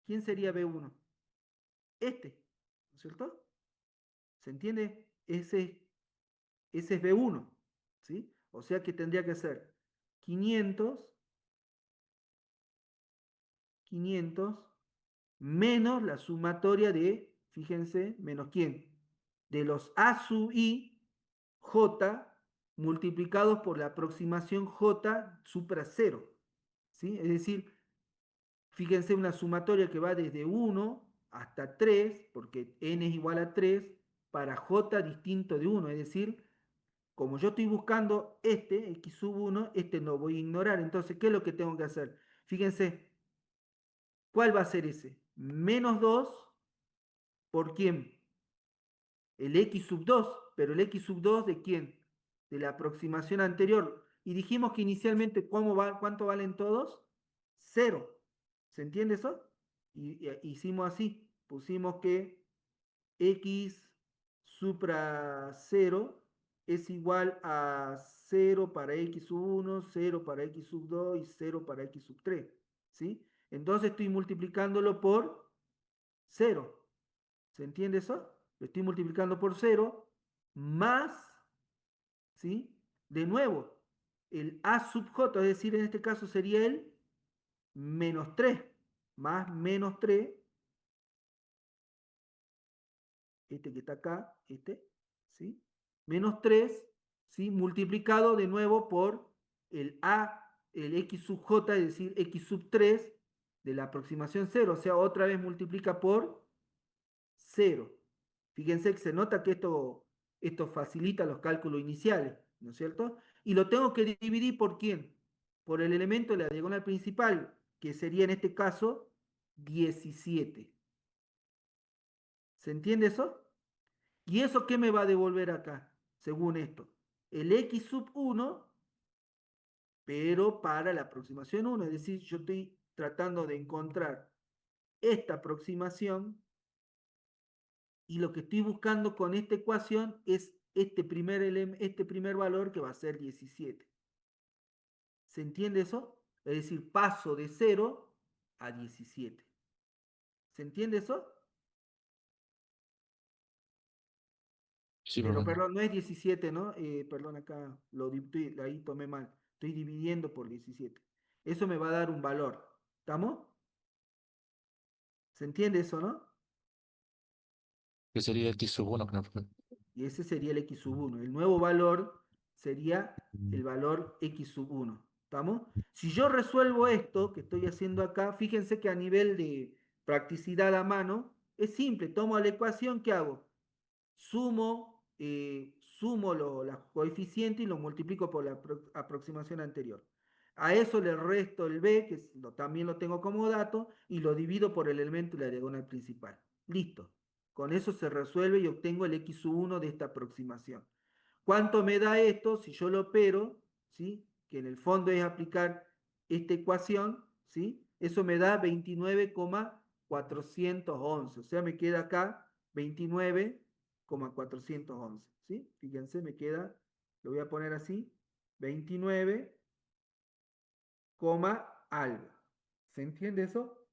¿Quién sería B1? Este, ¿no es cierto? ¿Se entiende? Ese es B1, ¿sí? O sea que tendría que ser 500, 500 menos la sumatoria de, fíjense, menos quién, de los A sub I, J, multiplicados por la aproximación J supra cero, ¿sí? Es decir, fíjense una sumatoria que va desde 1 hasta 3, porque n es igual a 3, para j distinto de 1, es decir, como yo estoy buscando este, x sub 1, este no voy a ignorar, entonces, ¿qué es lo que tengo que hacer? Fíjense, ¿cuál va a ser ese? Menos 2, ¿por quién? El x sub 2, pero el x sub 2 ¿de quién? De la aproximación anterior. Y dijimos que inicialmente, ¿cuánto valen todos? Cero. ¿Se entiende eso? Y hicimos así, pusimos que x supra 0 es igual a 0 para x sub 1, 0 para x sub 2 y 0 para x sub 3. ¿Sí? Entonces estoy multiplicándolo por 0. ¿Se entiende eso? Lo estoy multiplicando por 0 más, ¿sí? De nuevo, el a sub j, es decir, en este caso sería el menos 3 más menos 3, este que está acá, este, ¿sí? Menos 3, ¿sí? Multiplicado de nuevo por el a, el x sub j, es decir, x sub 3 de la aproximación 0, o sea, otra vez multiplica por 0. Fíjense que se nota que esto facilita los cálculos iniciales, ¿no es cierto? Y lo tengo que dividir por quién? Por el elemento de la diagonal principal, que sería en este caso 17. ¿Se entiende eso? ¿Y eso qué me va a devolver acá? Según esto. El x sub 1, pero para la aproximación 1. Es decir, yo estoy tratando de encontrar esta aproximación y lo que estoy buscando con esta ecuación es este primer valor que va a ser 17. ¿Se entiende eso? Es decir, paso de 0 a 17. ¿Se entiende eso? Sí, Pero profe. perdón, no es 17, ¿no? Perdón, acá ahí tomé mal. Estoy dividiendo por 17. Eso me va a dar un valor. ¿Estamos? ¿Se entiende eso, no? ¿Qué sería X sub 1, profe? Y ese sería el x sub 1. El nuevo valor sería el valor x sub 1. ¿Estamos? Si yo resuelvo esto que estoy haciendo acá, fíjense que a nivel de practicidad a mano, es simple. Tomo la ecuación, ¿qué hago? Sumo los coeficientes y lo multiplico por la aproximación anterior. A eso le resto el b, que también lo tengo como dato, y lo divido por el elemento de la diagonal principal. Listo. Con eso se resuelve y obtengo el x sub 1 de esta aproximación. ¿Cuánto me da esto si yo lo opero? ¿Sí? Que en el fondo es aplicar esta ecuación, ¿sí? Eso me da 29,411. O sea, me queda acá 29,411. ¿Sí? Fíjense, me queda, lo voy a poner así, 29, algo. ¿Se entiende eso?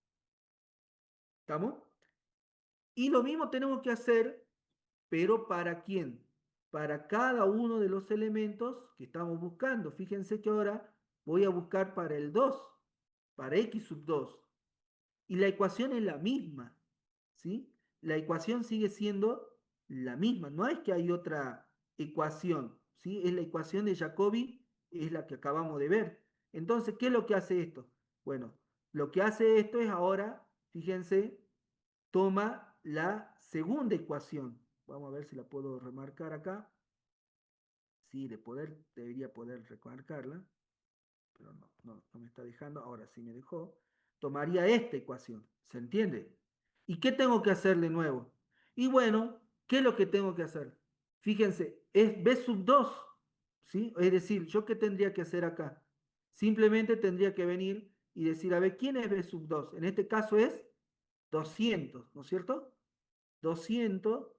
¿Estamos? Y lo mismo tenemos que hacer, pero ¿para quién? Para cada uno de los elementos que estamos buscando. Fíjense que ahora voy a buscar para el 2, para x sub 2. Y la ecuación es la misma, ¿sí? La ecuación sigue siendo la misma. No es que hay otra ecuación, ¿sí? Es la ecuación de Jacobi, es la que acabamos de ver. Entonces, ¿qué es lo que hace esto? Bueno, lo que hace esto es ahora, fíjense, toma la segunda ecuación. Vamos a ver si la puedo remarcar acá. Sí, debería poder remarcarla, pero no me está dejando. Ahora sí me dejó. tomaría esta ecuación, ¿se entiende? ¿Y qué tengo que hacer de nuevo? Y bueno, ¿qué es lo que tengo que hacer? Fíjense, es b sub 2, ¿sí? Es decir, ¿yo qué tendría que hacer acá? Simplemente tendría que venir y decir, a ver, ¿quién es b sub 2? En este caso es 200, ¿no es cierto? 200, o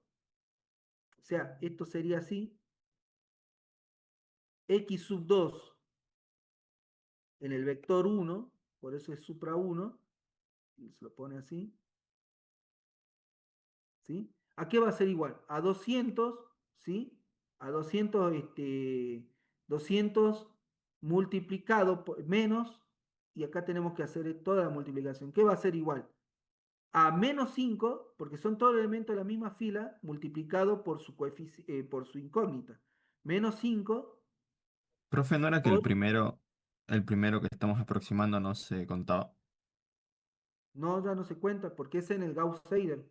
sea, esto sería así, x sub 2 en el vector 1, por eso es supra 1, y se lo pone así, ¿sí? ¿A qué va a ser igual? A 200, ¿sí? A 200, 200 multiplicado por menos, y acá tenemos que hacer toda la multiplicación. ¿Qué va a ser igual? A menos 5, porque son todos los elementos de la misma fila, multiplicado por su, por su incógnita. Menos 5 Profe, ¿no era que por... el primero que estamos aproximando no se contaba? No, ya no se cuenta, porque es en el Gauss-Seidel.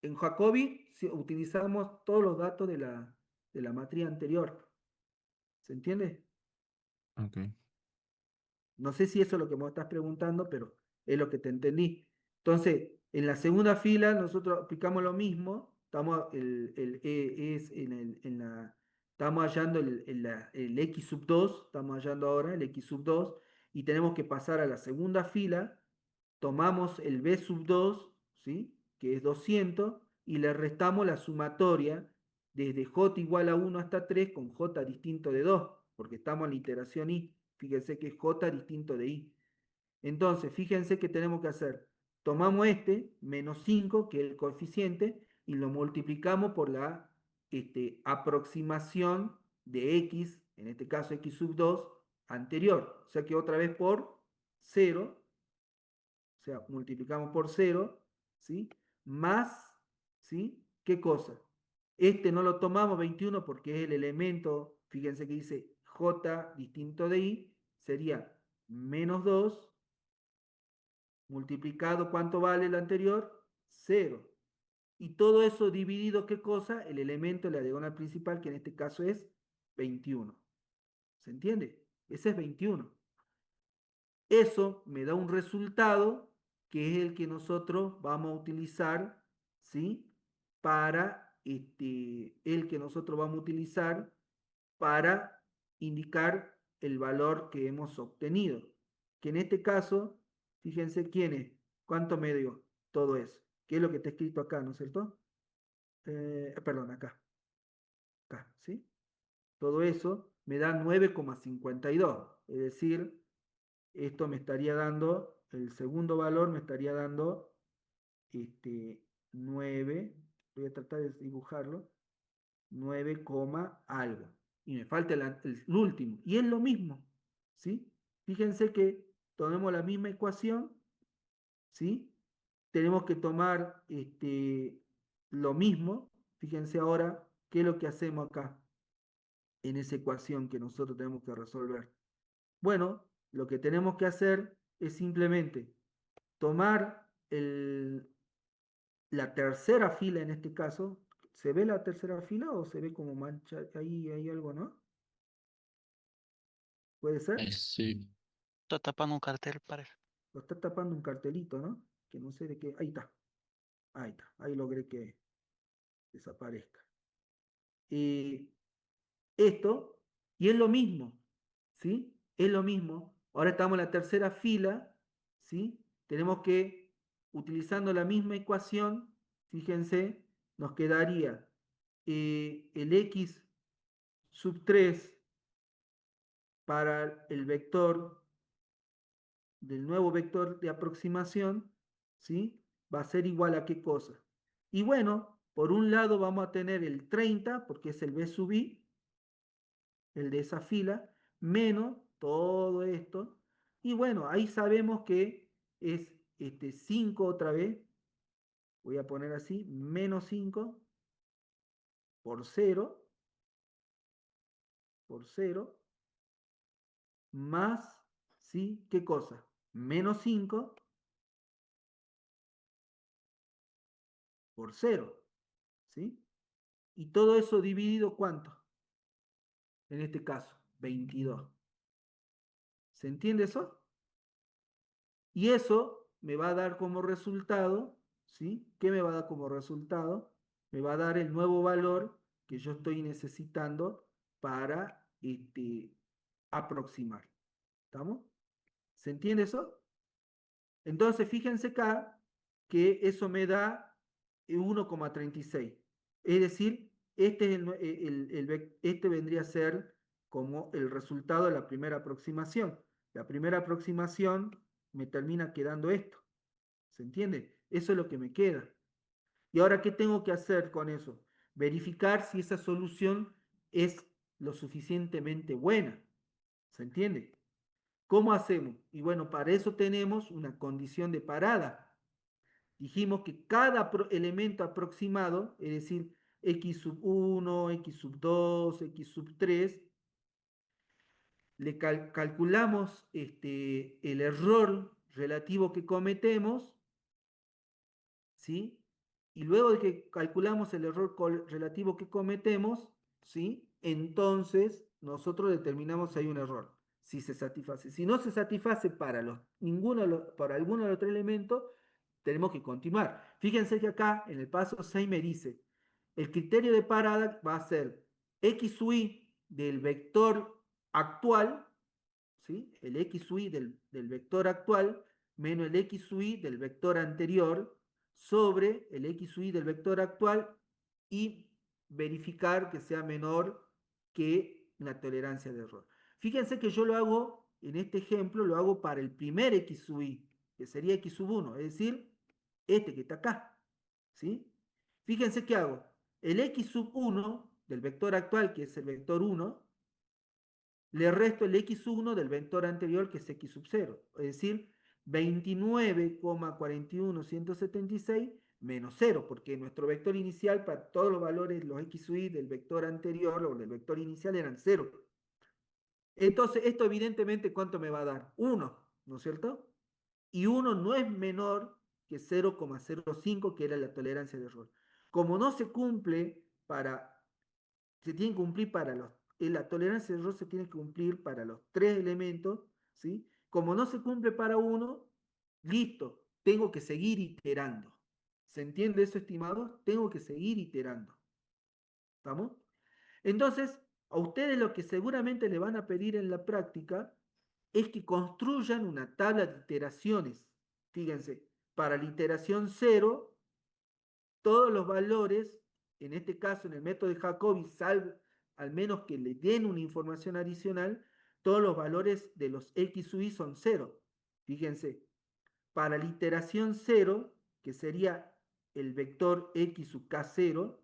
En Jacobi utilizamos todos los datos de la matriz anterior. ¿Se entiende? Ok. No sé si eso es lo que me estás preguntando, pero es lo que te entendí. Entonces, en la segunda fila nosotros aplicamos lo mismo. Estamos, es estamos hallando el x sub 2, estamos hallando ahora el x sub 2, y tenemos que pasar a la segunda fila. Tomamos el b sub 2, ¿sí? Que es 200, y le restamos la sumatoria desde j igual a 1 hasta 3 con j distinto de 2, porque estamos en la iteración i. Fíjense que es j distinto de i. Entonces, fíjense que tenemos que hacer. Tomamos este, menos 5, que es el coeficiente, y lo multiplicamos por la aproximación de x, en este caso x sub 2, anterior. O sea que otra vez por 0, o sea, multiplicamos por 0, ¿sí? Más, ¿sí? ¿Qué cosa? Este no lo tomamos 21 porque es el elemento, fíjense que dice j distinto de i, sería menos 2 multiplicado, ¿cuánto vale el anterior? 0. Y todo eso dividido, ¿qué cosa? El elemento de la diagonal principal, que en este caso es 21. ¿Se entiende? Ese es 21. Eso me da un resultado que es el que nosotros vamos a utilizar, ¿sí? Para, el que nosotros vamos a utilizar para indicar el valor que hemos obtenido. Que en este caso, fíjense quién es, cuánto me dio todo eso. ¿Qué es lo que está escrito acá, no es cierto? Perdón, acá, ¿sí? Todo eso me da 9,52. Es decir, esto me estaría dando, el segundo valor me estaría dando 9, voy a tratar de dibujarlo, 9, algo. Y me falta el último. Y es lo mismo, ¿sí? Fíjense que tomemos la misma ecuación, ¿sí? Tenemos que tomar lo mismo. Fíjense ahora qué es lo que hacemos acá en esa ecuación que nosotros tenemos que resolver. Bueno, lo que tenemos que hacer es simplemente tomar la tercera fila en este caso. ¿Se ve la tercera fila o se ve como mancha? Ahí hay algo, ¿no? ¿Puede ser? Sí. Está tapando un cartel, parece. Lo está tapando un cartelito, ¿no? Que no sé de qué. Ahí está. Ahí está. Ahí logré que desaparezca. Y esto, y es lo mismo, ¿sí? Es lo mismo. Ahora estamos en la tercera fila, ¿sí? Tenemos que, utilizando la misma ecuación, fíjense, nos quedaría el x sub 3 para el vector del nuevo vector de aproximación, ¿sí? Va a ser igual a qué cosa. Y bueno, por un lado vamos a tener el 30, porque es el b sub i, el de esa fila, menos todo esto. Y bueno, ahí sabemos que es 5 otra vez, voy a poner así, menos 5 por 0, más, ¿sí? ¿Qué cosa? Menos 5 por 0, ¿sí? Y todo eso dividido, ¿cuánto? En este caso, 22. ¿Se entiende eso? Y eso me va a dar como resultado, ¿sí? ¿Qué me va a dar como resultado? Me va a dar el nuevo valor que yo estoy necesitando para aproximar. ¿Estamos? ¿Se entiende eso? Entonces, fíjense acá que eso me da 1,36. Es decir, este, es este vendría a ser como el resultado de la primera aproximación. La primera aproximación me termina quedando esto. ¿Se entiende? Eso es lo que me queda. ¿Y ahora qué tengo que hacer con eso? Verificar si esa solución es lo suficientemente buena. ¿Se entiende? ¿Cómo hacemos? Y bueno, para eso tenemos una condición de parada. Dijimos que cada elemento aproximado, es decir, x sub 1, x sub 2, x sub 3, le calculamos el error relativo que cometemos, ¿sí? Y luego de que calculamos el error relativo que cometemos, ¿sí? Entonces nosotros determinamos si hay un error, si se satisface. Si no se satisface para para alguno de los tres elementos, tenemos que continuar. Fíjense que acá en el paso 6 me dice, el criterio de parada va a ser x sub y del vector actual, ¿sí? El x sub y del vector actual menos el x sub y del vector anterior sobre el x sub y del vector actual y verificar que sea menor que la tolerancia de error. Fíjense que yo lo hago, en este ejemplo, lo hago para el primer x sub y, que sería x sub 1, es decir, este que está acá. ¿Sí? Fíjense qué hago. El x sub 1 del vector actual, que es el vector 1, le resto el x1 del vector anterior, que es x sub 0. Es decir, 29,41176 menos 0, porque nuestro vector inicial para todos los valores, los x sub y del vector anterior o del vector inicial eran 0. Entonces, esto evidentemente, ¿cuánto me va a dar? 1, ¿no es cierto? Y 1 no es menor que 0,05, que era la tolerancia de error. Como no se cumple se tiene que cumplir para la tolerancia de error se tiene que cumplir para los tres elementos, ¿sí? Como no se cumple para uno, listo, tengo que seguir iterando. ¿Se entiende eso, estimados? Tengo que seguir iterando. ¿Estamos? Entonces, a ustedes lo que seguramente le van a pedir en la práctica es que construyan una tabla de iteraciones. Fíjense, para la iteración 0, todos los valores, en este caso en el método de Jacobi, salvo al menos que le den una información adicional, todos los valores de los x sub i son 0. Fíjense, para la iteración 0, que sería el vector x sub k0,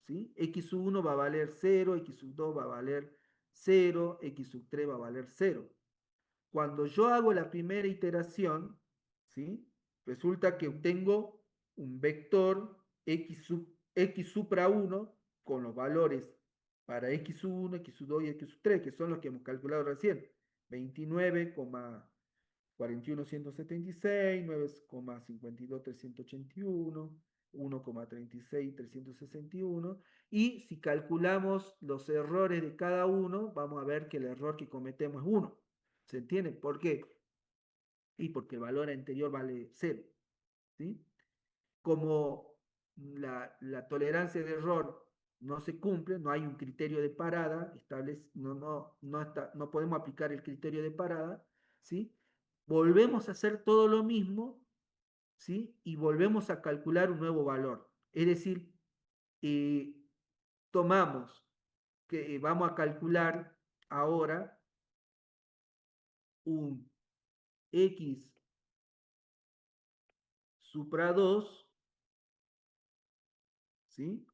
¿sí? X sub 1 va a valer 0, x sub 2 va a valer 0, x sub 3 va a valer 0. Cuando yo hago la primera iteración, ¿sí? Resulta que obtengo un vector x supra 1 con los valores para x sub 1, x sub 2 y x sub 3, que son los que hemos calculado recién. 29,41176, 9,52381, 1,36361. Y si calculamos los errores de cada uno, vamos a ver que el error que cometemos es 1. ¿Se entiende? ¿Por qué? Y porque el valor anterior vale 0. ¿Sí? Como la tolerancia de error no se cumple, no hay un criterio de parada, no podemos aplicar el criterio de parada, ¿sí? Volvemos a hacer todo lo mismo, ¿sí? Y volvemos a calcular un nuevo valor. Es decir, tomamos que vamos a calcular ahora un x supra 2, ¿sí?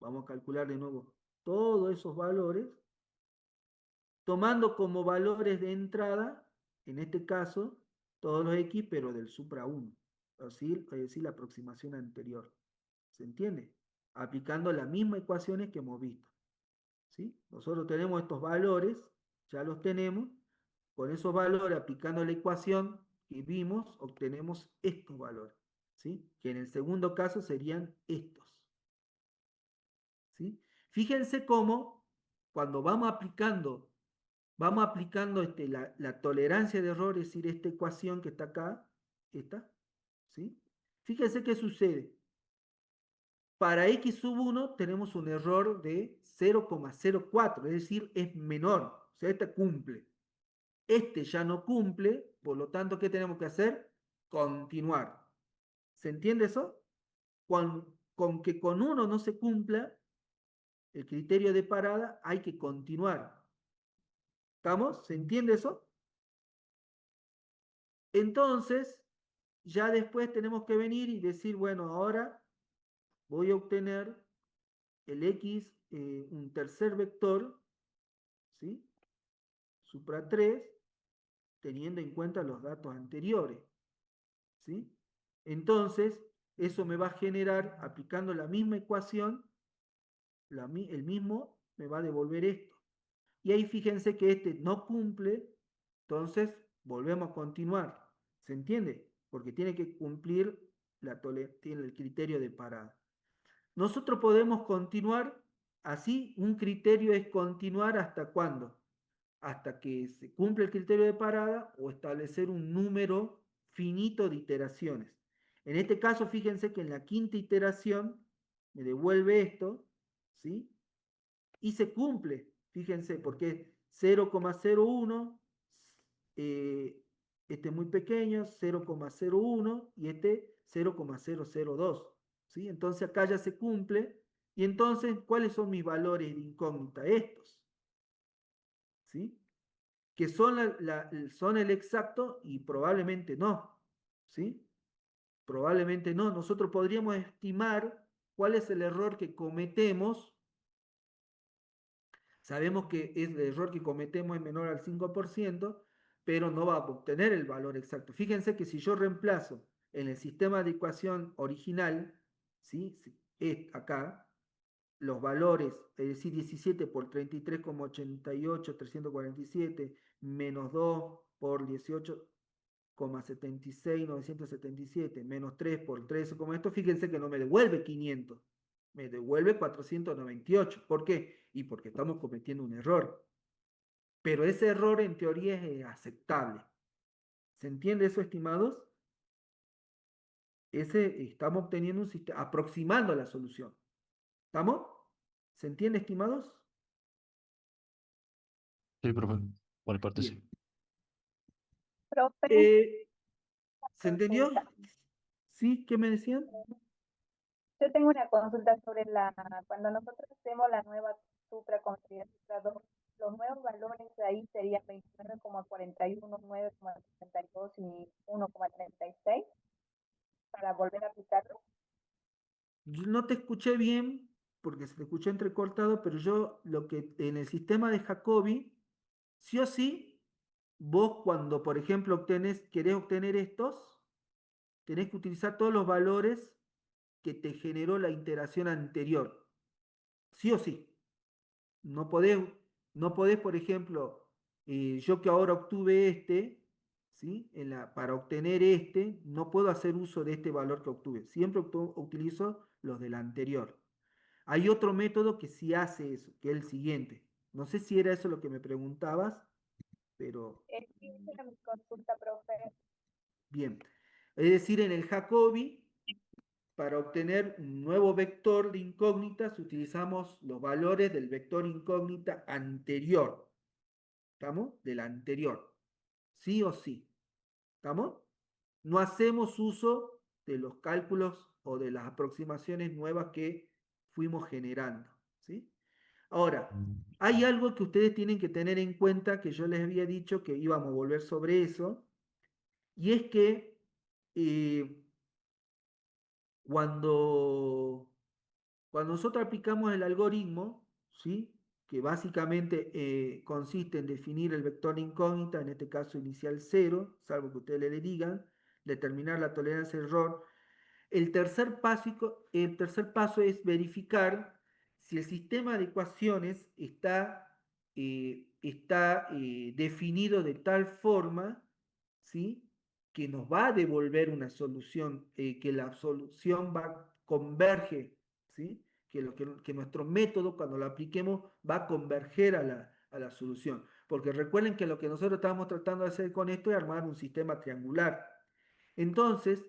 Vamos a calcular de nuevo todos esos valores, tomando como valores de entrada, en este caso, todos los x, pero del supra 1. Así, es decir, la aproximación anterior. ¿Se entiende? Aplicando las mismas ecuaciones que hemos visto. ¿Sí? Nosotros tenemos estos valores, ya los tenemos. Con esos valores, aplicando la ecuación que vimos, obtenemos estos valores. ¿Sí? Que en el segundo caso serían estos. ¿Sí? Fíjense cómo cuando vamos aplicando la tolerancia de error, es decir, esta ecuación que está acá, esta, ¿sí? Fíjense qué sucede. Para x sub 1 tenemos un error de 0,04, es decir, es menor, o sea, este cumple. Este ya no cumple, por lo tanto, ¿qué tenemos que hacer? Continuar. ¿Se entiende eso? Con que con uno no se cumpla el criterio de parada, hay que continuar. ¿Estamos? ¿Se entiende eso? Entonces, ya después tenemos que venir y decir, bueno, ahora voy a obtener el x, un tercer vector, ¿sí? Supra 3, teniendo en cuenta los datos anteriores, ¿sí? Entonces, eso me va a generar, aplicando la misma ecuación, el mismo me va a devolver esto. Y ahí fíjense que este no cumple, entonces volvemos a continuar. ¿Se entiende? Porque tiene que cumplir tiene el criterio de parada. Nosotros podemos continuar así, un criterio es continuar hasta cuándo, hasta que se cumple el criterio de parada o establecer un número finito de iteraciones. En este caso, fíjense que en la quinta iteración me devuelve esto, ¿sí? Y se cumple, fíjense, porque 0,01, este es muy pequeño, 0,01 y este 0,002, ¿sí? Entonces acá ya se cumple. Y entonces, ¿cuáles son mis valores de incógnita? Estos, ¿sí? Que son, son el exacto y probablemente no, ¿sí? Probablemente no. Nosotros podríamos estimar cuál es el error que cometemos. Sabemos que el error que cometemos es menor al 5%, pero no va a obtener el valor exacto. Fíjense que si yo reemplazo en el sistema de ecuación original, ¿sí? Es acá, los valores, es decir, 17 por 33,88, 347, menos 2 por 18,76, 977, menos 3 por 13, como esto, fíjense que no me devuelve 500, me devuelve 498. ¿Por qué? Y porque estamos cometiendo un error. Pero ese error en teoría es aceptable. ¿Se entiende eso, estimados? Estamos obteniendo un sistema, aproximando la solución. ¿Estamos? ¿Se entiende, estimados? Sí, profe. Por mi parte sí. Bien. Profe, ¿Se entendió? consulta. ¿Sí? ¿Qué me decían? Yo tengo una consulta sobre cuando nosotros hacemos la nueva Supra con Supra 2, los nuevos valores de ahí serían 29,41, 9,32 y 1,36 para volver a aplicarlo. Yo no te escuché bien porque se te escuchó entrecortado, pero yo lo que en el sistema de Jacobi, sí o sí, vos cuando, por ejemplo, querés obtener estos, tenés que utilizar todos los valores que te generó la iteración anterior. Sí o sí. No podés, no podés, por ejemplo, yo que ahora obtuve este, ¿sí? Para obtener este, no puedo hacer uso de este valor que obtuve. Siempre utilizo los del anterior. Hay otro método que sí hace eso, que es el siguiente. No sé si era eso lo que me preguntabas, pero Sí, esa era mi consulta, profe. bien. Es decir, en el Jacobi, para obtener un nuevo vector de incógnitas, utilizamos los valores del vector incógnita anterior. ¿Estamos? Del anterior. Sí o sí. ¿Estamos? No hacemos uso de los cálculos o de las aproximaciones nuevas que fuimos generando. ¿Sí? Ahora, hay algo que ustedes tienen que tener en cuenta, que yo les había dicho que íbamos a volver sobre eso, y es que eh, cuando, cuando nosotros aplicamos el algoritmo, ¿sí? Que básicamente consiste en definir el vector incógnita, en este caso inicial 0, salvo que ustedes le digan, determinar la tolerancia de error. El tercer paso es verificar si el sistema de ecuaciones está definido de tal forma, ¿sí? Que nos va a devolver una solución, que la solución converge, ¿sí? Que nuestro método, cuando lo apliquemos, va a converger a la solución. Porque recuerden que lo que nosotros estamos tratando de hacer con esto es armar un sistema triangular. Entonces,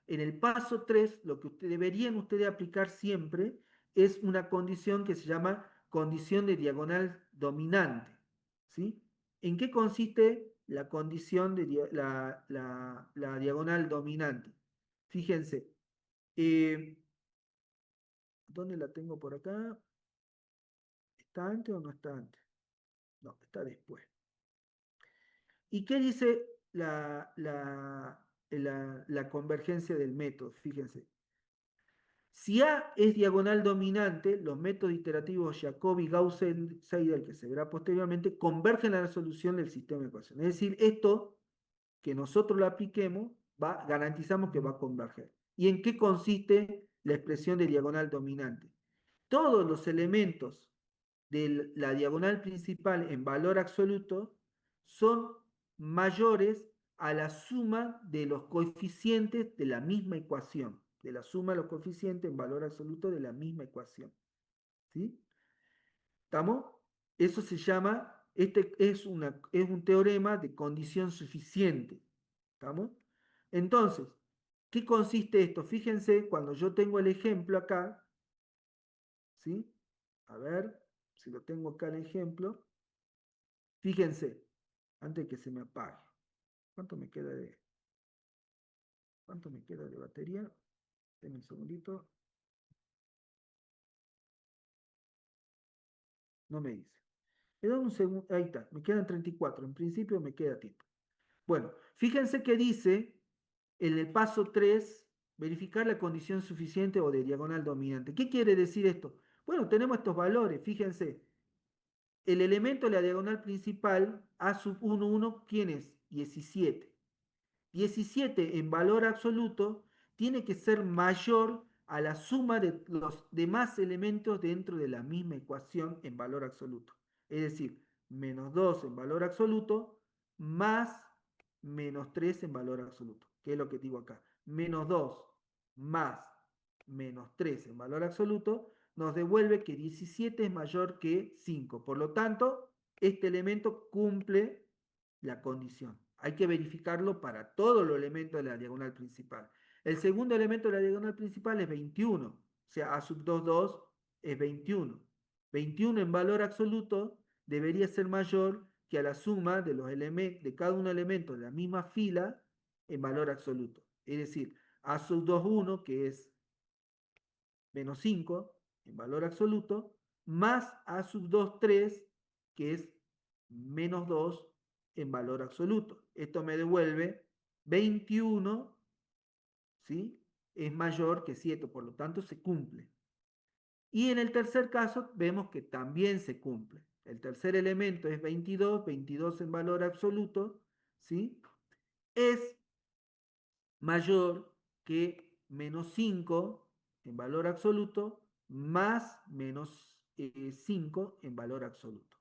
en el paso 3, lo que deberían ustedes aplicar siempre es una condición que se llama condición de diagonal dominante. ¿Sí? ¿En qué consiste la condición de la diagonal dominante? Fíjense, ¿dónde la tengo por acá? ¿Está antes o no está antes? No, está después. ¿Y qué dice la convergencia del método? Fíjense. Si A es diagonal dominante, los métodos iterativos Jacobi, Gauss, Seidel, que se verá posteriormente, convergen a la solución del sistema de ecuaciones. Es decir, esto que nosotros lo apliquemos, garantizamos que va a converger. ¿Y en qué consiste la expresión de diagonal dominante? Todos los elementos de la diagonal principal en valor absoluto son mayores a la suma de los coeficientes de la misma ecuación, de la suma de los coeficientes en valor absoluto de la misma ecuación. ¿Sí? ¿Estamos? Eso se llama, este es un teorema de condición suficiente. ¿Estamos? Entonces, ¿qué consiste esto? Fíjense, cuando yo tengo el ejemplo acá, ¿sí? A ver, si lo tengo acá el ejemplo. Fíjense, antes que se me apague. ¿Cuánto me queda de batería? Denme un segundito. No me dice. Me da un segundo. Ahí está, me quedan 34. En principio me queda tiempo. Bueno, fíjense que dice en el paso 3, verificar la condición suficiente o de diagonal dominante. ¿Qué quiere decir esto? Bueno, tenemos estos valores, fíjense. El elemento de la diagonal principal, A sub 1, 1, ¿quién es? 17. 17 en valor absoluto tiene que ser mayor a la suma de los demás elementos dentro de la misma ecuación en valor absoluto. Es decir, menos 2 en valor absoluto más menos 3 en valor absoluto. ¿Qué es lo que digo acá? Menos 2 más menos 3 en valor absoluto nos devuelve que 17 es mayor que 5. Por lo tanto, este elemento cumple la condición. Hay que verificarlo para todos los elementos de la diagonal principal. El segundo elemento de la diagonal principal es 21. O sea, A sub 2, 2 es 21. 21 en valor absoluto debería ser mayor que a la suma de los elementos de cada uno de los elementos de la misma fila en valor absoluto. Es decir, A sub 2, 1, que es menos 5 en valor absoluto, más A sub 2, 3, que es menos 2 en valor absoluto. Esto me devuelve 21, ¿sí? Es mayor que 7, por lo tanto se cumple. Y en el tercer caso vemos que también se cumple. El tercer elemento es 22, 22 en valor absoluto, ¿sí? Es mayor que menos 5 en valor absoluto más menos 5 en valor absoluto.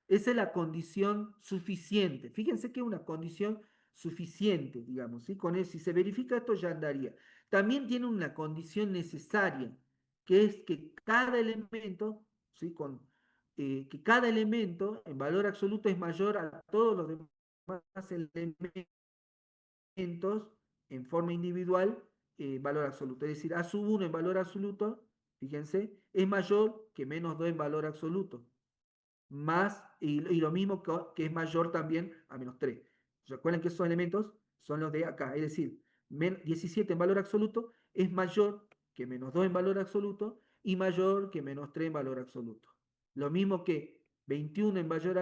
Esa es la condición suficiente. Fíjense que es una condición suficiente, digamos, ¿sí? Con eso, si se verifica esto ya andaría. También tiene una condición necesaria, que es que cada elemento, ¿sí? Que cada elemento en valor absoluto es mayor a todos los demás elementos en forma individual, valor absoluto. Es decir, A sub 1 en valor absoluto, fíjense, es mayor que menos 2 en valor absoluto más, y lo mismo que es mayor también a menos 3. Recuerden que esos elementos son los de acá, es decir, 17 en valor absoluto es mayor que menos 2 en valor absoluto y mayor que menos 3 en valor absoluto. Lo mismo que 21 en valor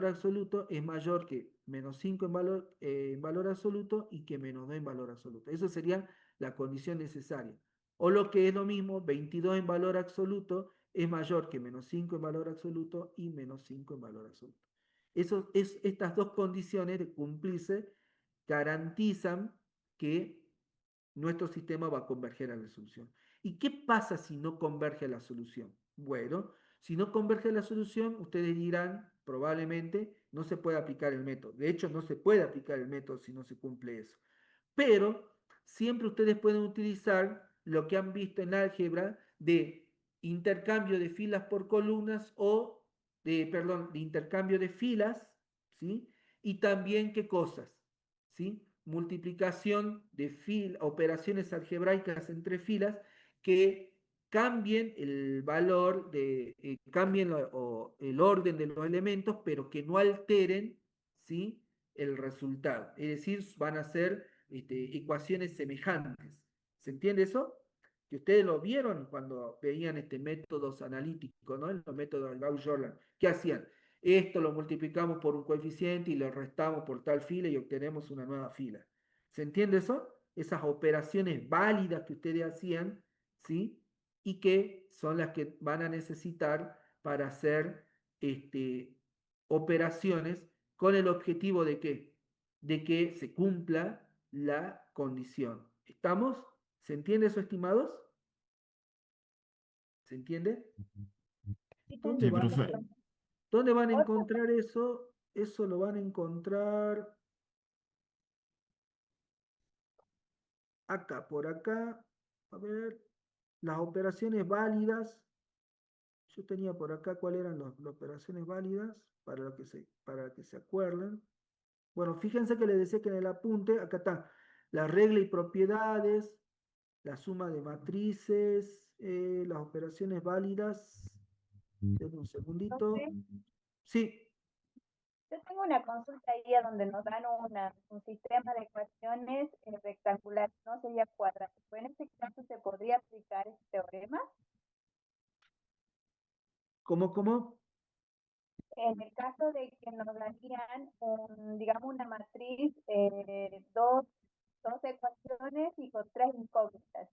absoluto es mayor que menos 5 en valor absoluto y que menos 2 en valor absoluto. Eso sería la condición necesaria. O lo que es lo mismo, 22 en valor absoluto es mayor que menos 5 en valor absoluto y menos 5 en valor absoluto. Estas dos condiciones de cumplirse garantizan que nuestro sistema va a converger a la solución. ¿Y qué pasa si no converge a la solución? Bueno, si no converge a la solución, ustedes dirán, probablemente no se puede aplicar el método. De hecho, no se puede aplicar el método si no se cumple eso. Pero siempre ustedes pueden utilizar lo que han visto en álgebra de intercambio de filas por columnas o de intercambio de filas, ¿sí? Y también qué cosas, ¿sí? multiplicación de operaciones algebraicas entre filas que cambien el valor cambien el orden de los elementos, pero que no alteren, ¿sí?, el resultado. Es decir, van a ser ecuaciones semejantes. ¿Se entiende eso? Que ustedes lo vieron cuando veían métodos analíticos, ¿no? Los métodos de Gauss-Jordan. ¿Qué hacían? Esto lo multiplicamos por un coeficiente y lo restamos por tal fila y obtenemos una nueva fila. ¿Se entiende eso? Esas operaciones válidas que ustedes hacían, ¿sí? Y que son las que van a necesitar para hacer operaciones con el objetivo de que, se cumpla la condición. ¿Estamos? ¿Se entiende eso, estimados? ¿Se entiende? Sí, ¿Dónde Sí, van, profe. ¿Dónde van a Otra, encontrar eso? Eso lo van a encontrar acá, por acá. A ver, las operaciones válidas. Yo tenía por acá cuáles eran las operaciones válidas para que se acuerden. Bueno, fíjense que les decía que en el apunte, acá está la regla y propiedades, la suma de matrices, las operaciones válidas. Denme un segundito. profe, Sí, yo tengo una consulta ahí a donde nos dan un sistema de ecuaciones rectangular, no sería cuadrático. En este caso, ¿se podría aplicar este teorema? ¿cómo? En el caso de que nos darían, digamos, una matriz, dos ecuaciones y con tres incógnitas.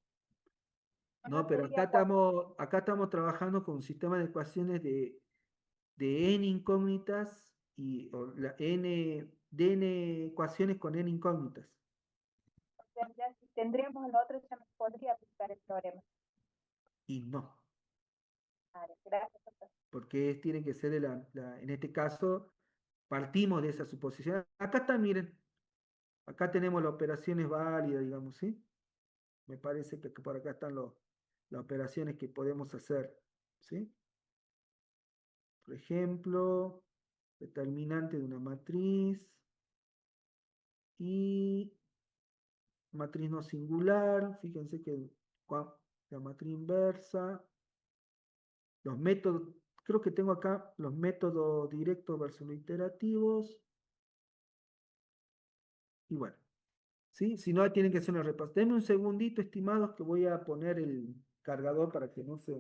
No, No pero sería cuadrático. acá estamos trabajando con un sistema de ecuaciones de n incógnitas de n ecuaciones con n incógnitas. O sea, ya si tendríamos el otro, ya nos podría aplicar el teorema. Y no, Vale, gracias, doctor. porque tiene que ser en este caso, partimos de esa suposición. Acá está, miren, acá tenemos las operaciones válidas, digamos, ¿sí? Me parece que por acá están las operaciones que podemos hacer, ¿sí? Por ejemplo, determinante de una matriz y matriz no singular, fíjense que la matriz inversa, los métodos, creo que tengo acá los métodos directos versus los iterativos, y bueno, ¿sí? Si no, tienen que hacer una repaso. Denme un segundito, estimados, que voy a poner el cargador para que no se...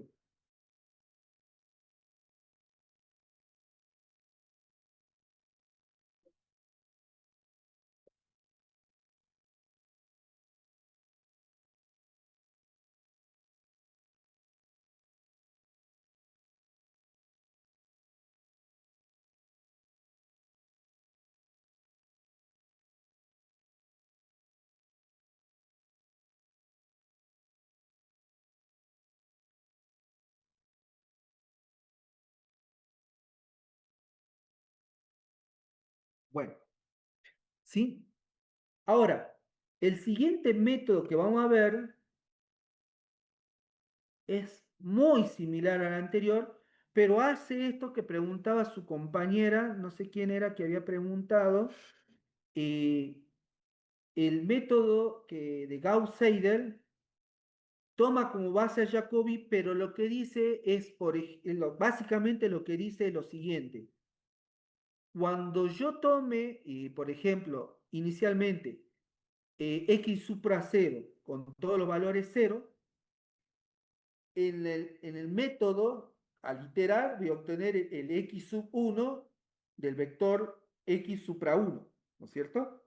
Bueno, ¿sí? Ahora, el siguiente método que vamos a ver es muy similar al anterior, pero hace esto que preguntaba su compañera, no sé quién era que había preguntado, eh, el método de Gauss-Seidel toma como base a Jacobi, pero lo que dice es, básicamente lo que dice es lo siguiente. Cuando yo tome, por ejemplo, inicialmente x supra 0 con todos los valores 0, en el método, al iterar, voy a obtener el x sub 1 del vector x supra 1, ¿no es cierto?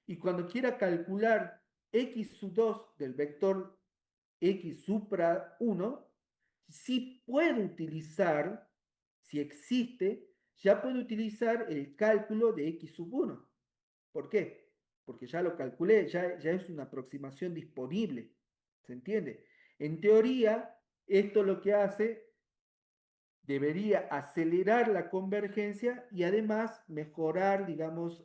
Y cuando quiera calcular x sub 2 del vector x supra 1, sí puedo utilizar, si existe, ya puedo utilizar el cálculo de x sub 1. ¿Por qué? Porque ya lo calculé, ya es una aproximación disponible. ¿Se entiende? En teoría, esto lo que hace, debería acelerar la convergencia y además mejorar, digamos,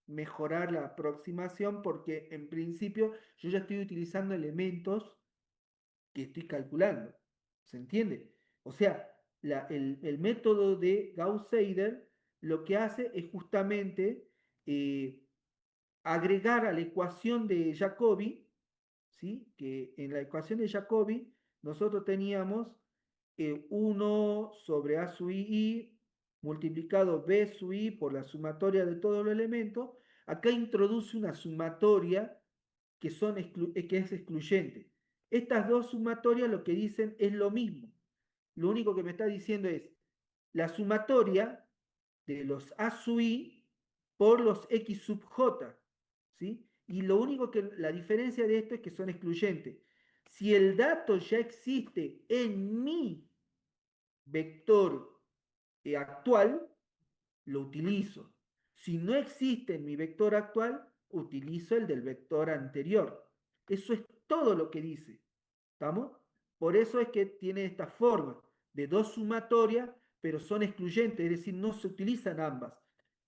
mejorar la aproximación porque en principio yo ya estoy utilizando elementos que estoy calculando. ¿Se entiende? O sea, el método de Gauss-Seidel lo que hace es justamente agregar a la ecuación de Jacobi, ¿sí? Que en la ecuación de Jacobi nosotros teníamos 1 sobre A sub I multiplicado B sub I por la sumatoria de todos los elementos. Acá introduce una sumatoria que es excluyente. Estas dos sumatorias lo que dicen es lo mismo. Lo único que me está diciendo es la sumatoria de los A sub I por los X sub J, ¿sí? Y lo único que, la diferencia de esto es que son excluyentes. Si el dato ya existe en mi vector actual, lo utilizo. Si no existe en mi vector actual, utilizo el del vector anterior. Eso es todo lo que dice. ¿Estamos? Por eso es que tiene esta forma de dos sumatorias, pero son excluyentes, es decir, no se utilizan ambas.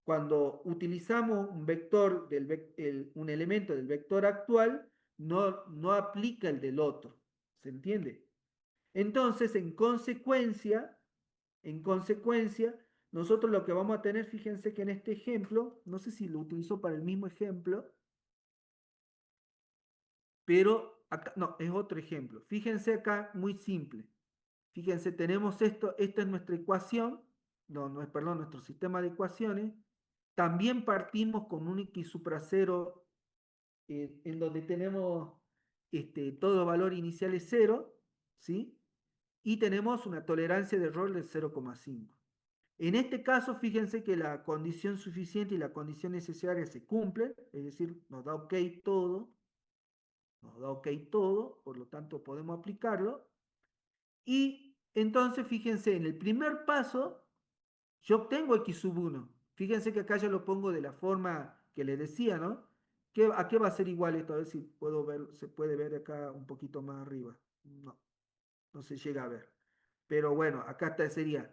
Cuando utilizamos un vector un elemento del vector actual, no aplica el del otro. ¿Se entiende? Entonces, en consecuencia, nosotros lo que vamos a tener, fíjense que en este ejemplo, no sé si lo utilizo para el mismo ejemplo, pero acá, no, es otro ejemplo. Fíjense acá, muy simple. Fíjense, tenemos esto, esta es nuestra ecuación, no es, perdón, nuestro sistema de ecuaciones. También partimos con un X supra cero, en donde tenemos todo valor inicial es 0, ¿sí? Y tenemos una tolerancia de error de 0,5. En este caso, fíjense que la condición suficiente y la condición necesaria se cumplen, es decir, nos da ok todo, por lo tanto podemos aplicarlo. Y entonces, fíjense, en el primer paso, yo obtengo X sub 1. Fíjense que acá yo lo pongo de la forma que les decía, ¿no? ¿A qué va a ser igual esto? A ver si puedo ver, se puede ver acá un poquito más arriba. No se llega a ver. Pero bueno, acá sería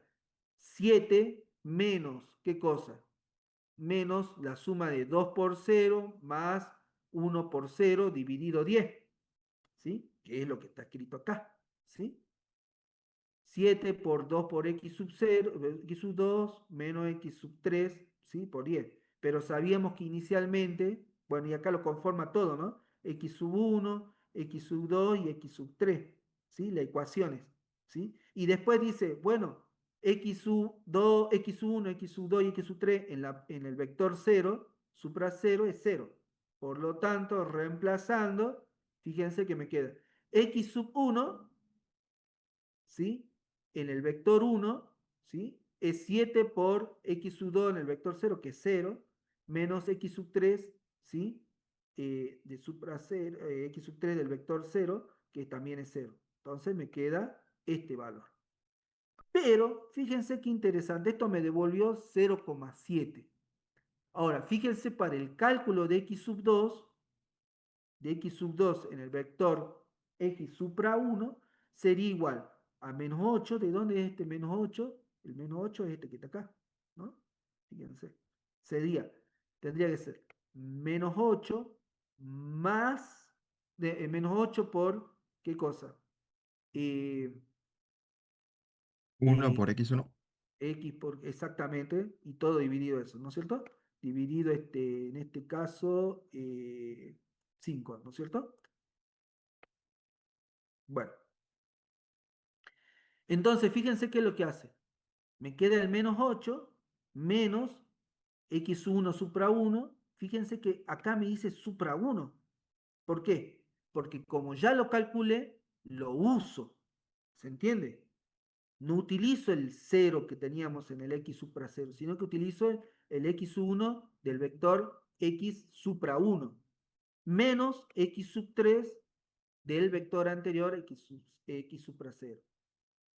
7 menos, ¿qué cosa? Menos la suma de 2 por 0 más 1 por 0 dividido 10, ¿sí? Que es lo que está escrito acá, ¿sí? 7 por 2 por x sub 0, x sub 2 menos x sub 3, ¿sí? Por 10. Pero sabíamos que inicialmente, bueno, y acá lo conforma todo, ¿no? X sub 1, x sub 2 y x sub 3, ¿sí? Las ecuaciones, ¿sí? Y después dice, bueno, x sub 2, x sub 1, x sub 2 y x sub 3 en el vector 0, supra 0 es 0. Por lo tanto, reemplazando, fíjense que me queda x sub 1, ¿sí? En el vector 1, ¿sí? Es 7 por x sub 2 en el vector 0, que es 0, menos x sub 3, ¿sí? De supra 0, x sub 3 del vector 0, que también es 0. Entonces me queda este valor. Pero, fíjense qué interesante, esto me devolvió 0,7. Ahora, fíjense para el cálculo de x sub 2, en el vector x supra 1, sería igual a menos 8. ¿De dónde es este menos 8? El menos 8 es este que está acá, ¿no? Fíjense. Tendría que ser menos 8 más, menos 8 por, ¿qué cosa? 1 Eh, por x1. X por, exactamente, y todo dividido eso, ¿no es cierto? Dividido en este caso 5, ¿no es cierto? Bueno, entonces fíjense qué es lo que hace. Me queda el menos 8 menos x1 supra 1. Fíjense que acá me dice supra 1. ¿Por qué? Porque como ya lo calculé, lo uso. ¿Se entiende? No utilizo el 0 que teníamos en el x supra 0, sino que utilizo el x1 del vector x supra 1 menos x sub 3 del vector anterior x supra 0.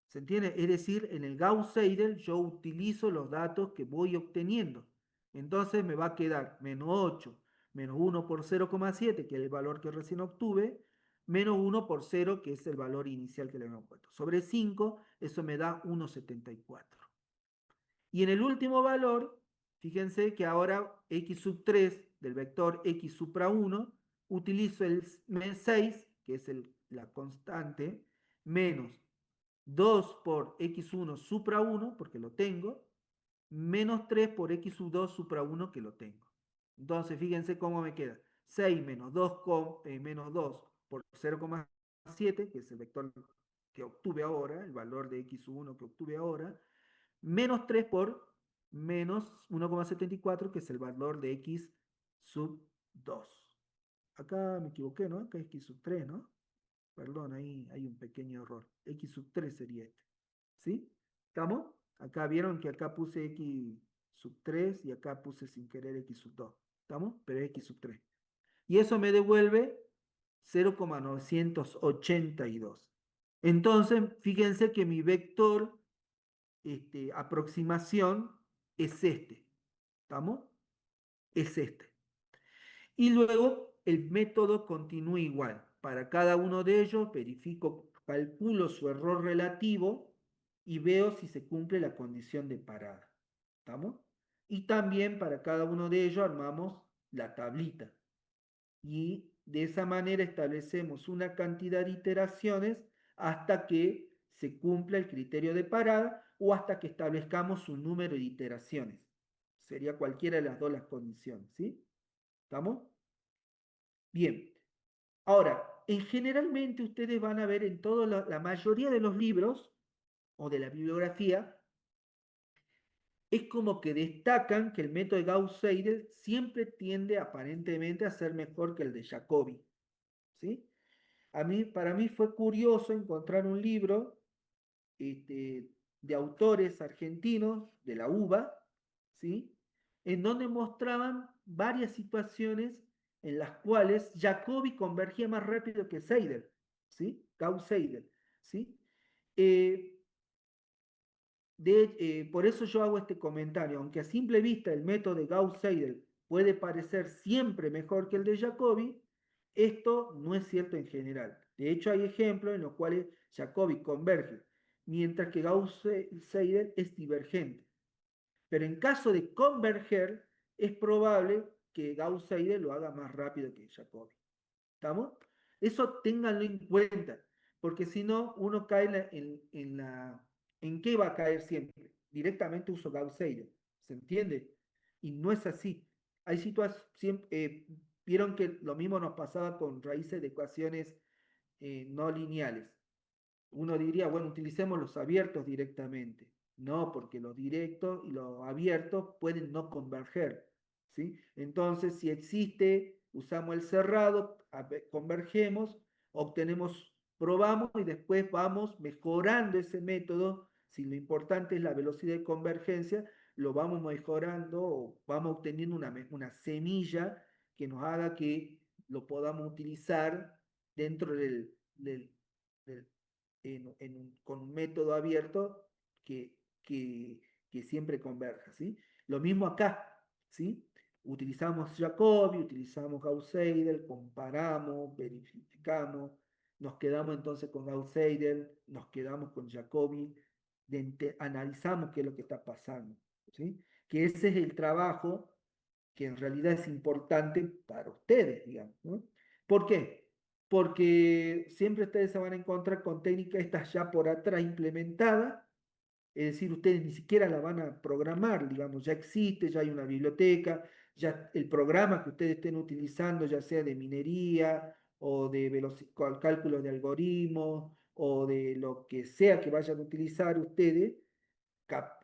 ¿Se entiende? Es decir, en el Gauss-Seidel yo utilizo los datos que voy obteniendo. Entonces me va a quedar menos 8 menos 1 por 0,7, que es el valor que recién obtuve, menos 1 por 0, que es el valor inicial que le hemos puesto. Sobre 5, eso me da 1,74. Y en el último valor, fíjense que ahora x sub 3 del vector x supra 1, utilizo el 6, que es la constante, menos 2 por x1 supra 1, porque lo tengo, menos 3 por x sub 2 supra 1, que lo tengo. Entonces, fíjense cómo me queda. 6 menos 2, menos 2 por 0,7, que es el vector que obtuve ahora, el valor de x1 que obtuve ahora, menos 3 por menos 1,74, que es el valor de x sub 2. Acá me equivoqué, ¿no? Acá es x sub 3, ¿no? Perdón, ahí hay un pequeño error. X sub 3 sería este. ¿Sí? ¿Estamos? Acá vieron que acá puse x sub 3 y acá puse sin querer x sub 2. ¿Estamos? Pero es x sub 3. Y eso me devuelve 0,982. Entonces, fíjense que mi vector aproximación es este. ¿Estamos? Es este. Y luego el método continúa igual. Para cada uno de ellos verifico, calculo su error relativo y veo si se cumple la condición de parada. ¿Estamos? Y también para cada uno de ellos armamos la tablita. Y de esa manera establecemos una cantidad de iteraciones hasta que se cumpla el criterio de parada o hasta que establezcamos un número de iteraciones. Sería cualquiera de las dos las condiciones, ¿sí? ¿Estamos? Bien. Ahora, generalmente ustedes van a ver en toda la mayoría de los libros o de la bibliografía, es como que destacan que el método de Gauss-Seidel siempre tiende aparentemente a ser mejor que el de Jacobi, ¿sí? Para mí fue curioso encontrar un libro de autores argentinos de la UBA, ¿sí? En donde mostraban varias situaciones en las cuales Jacobi convergía más rápido que Seidel, ¿sí? Gauss-Seidel, ¿sí? Eh, por eso yo hago este comentario, aunque a simple vista el método de Gauss-Seidel puede parecer siempre mejor que el de Jacobi, esto no es cierto en general. De hecho, hay ejemplos en los cuales Jacobi converge, mientras que Gauss-Seidel es divergente. Pero en caso de converger, es probable que Gauss-Seidel lo haga más rápido que Jacobi. ¿Estamos? Eso ténganlo en cuenta, porque si no, uno cae ¿en qué va a caer siempre? Directamente uso Gauss-Seidel, ¿se entiende? Y no es así. Hay situaciones, vieron que lo mismo nos pasaba con raíces de ecuaciones no lineales. Uno diría, bueno, utilicemos los abiertos directamente. No, porque los directos y los abiertos pueden no converger, ¿sí? Entonces, si existe, usamos el cerrado, convergemos, probamos y después vamos mejorando ese método. Si lo importante es la velocidad de convergencia, lo vamos mejorando o vamos obteniendo una semilla que nos haga que lo podamos utilizar dentro del con un método abierto que siempre converja, ¿sí? Lo mismo acá, ¿sí? Utilizamos Jacobi, utilizamos Gauss-Seidel, comparamos, verificamos, nos quedamos entonces con Gauss-Seidel, nos quedamos con Jacobi, analizamos qué es lo que está pasando, ¿sí? Que ese es el trabajo que en realidad es importante para ustedes, digamos, ¿no? ¿Por qué? Porque siempre ustedes se van a encontrar con técnicas estas ya por atrás implementadas, es decir, ustedes ni siquiera la van a programar, digamos, ya existe, ya hay una biblioteca, ya el programa que ustedes estén utilizando, ya sea de minería o de cálculos de algoritmos o de lo que sea que vayan a utilizar ustedes,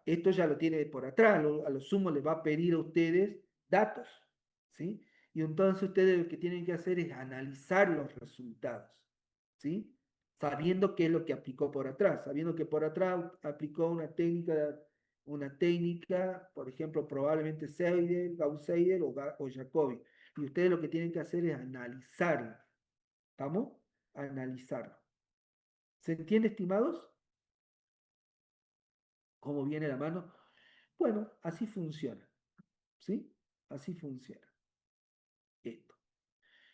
esto ya lo tiene por atrás, a lo sumo les va a pedir a ustedes datos, ¿sí? Y entonces ustedes lo que tienen que hacer es analizar los resultados, ¿sí? Sabiendo qué es lo que aplicó por atrás, sabiendo que por atrás aplicó una técnica, por ejemplo, probablemente Seidel, Gauss-Seidel o Jacobi. Y ustedes lo que tienen que hacer es analizarlo, ¿estamos? Analizarlo. ¿Se entiende, estimados? ¿Cómo viene la mano? Bueno, así funciona, ¿sí? Así funciona esto.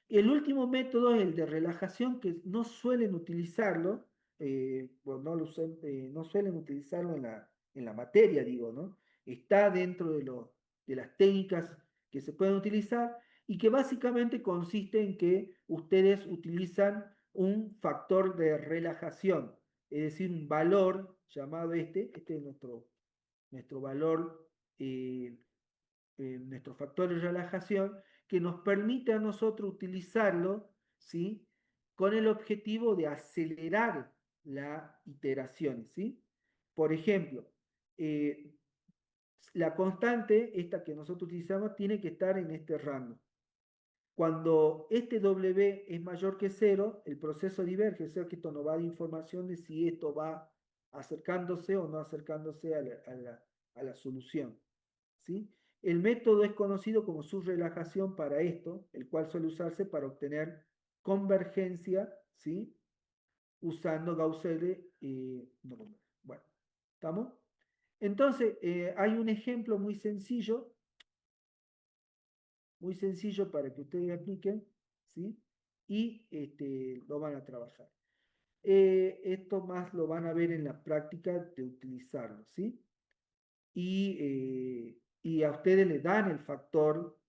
El último método es el de relajación, que no suelen utilizarlo, pues no suelen utilizarlo en la materia, digo, ¿no? Está dentro de las técnicas que se pueden utilizar y que básicamente consiste en que ustedes utilizan un factor de relajación, es decir, un valor llamado este es nuestro valor nuestro factor de relajación, que nos permite a nosotros utilizarlo, ¿sí? Con el objetivo de acelerar las iteraciones, ¿sí? Por ejemplo, la constante, esta que nosotros utilizamos, tiene que estar en este rango. Cuando este W es mayor que 0, el proceso diverge, o sea que esto nos va a dar información de si esto va acercándose o no acercándose a la solución, ¿sí? El método es conocido como subrelajación para esto, el cual suele usarse para obtener convergencia, ¿sí? Usando Gauss-Seidel normal. Bueno, ¿estamos? Entonces, hay un ejemplo muy sencillo para que ustedes apliquen, ¿sí? Y lo van a trabajar. Esto más lo van a ver en la práctica de utilizarlo, ¿sí? Y a ustedes le dan el factor,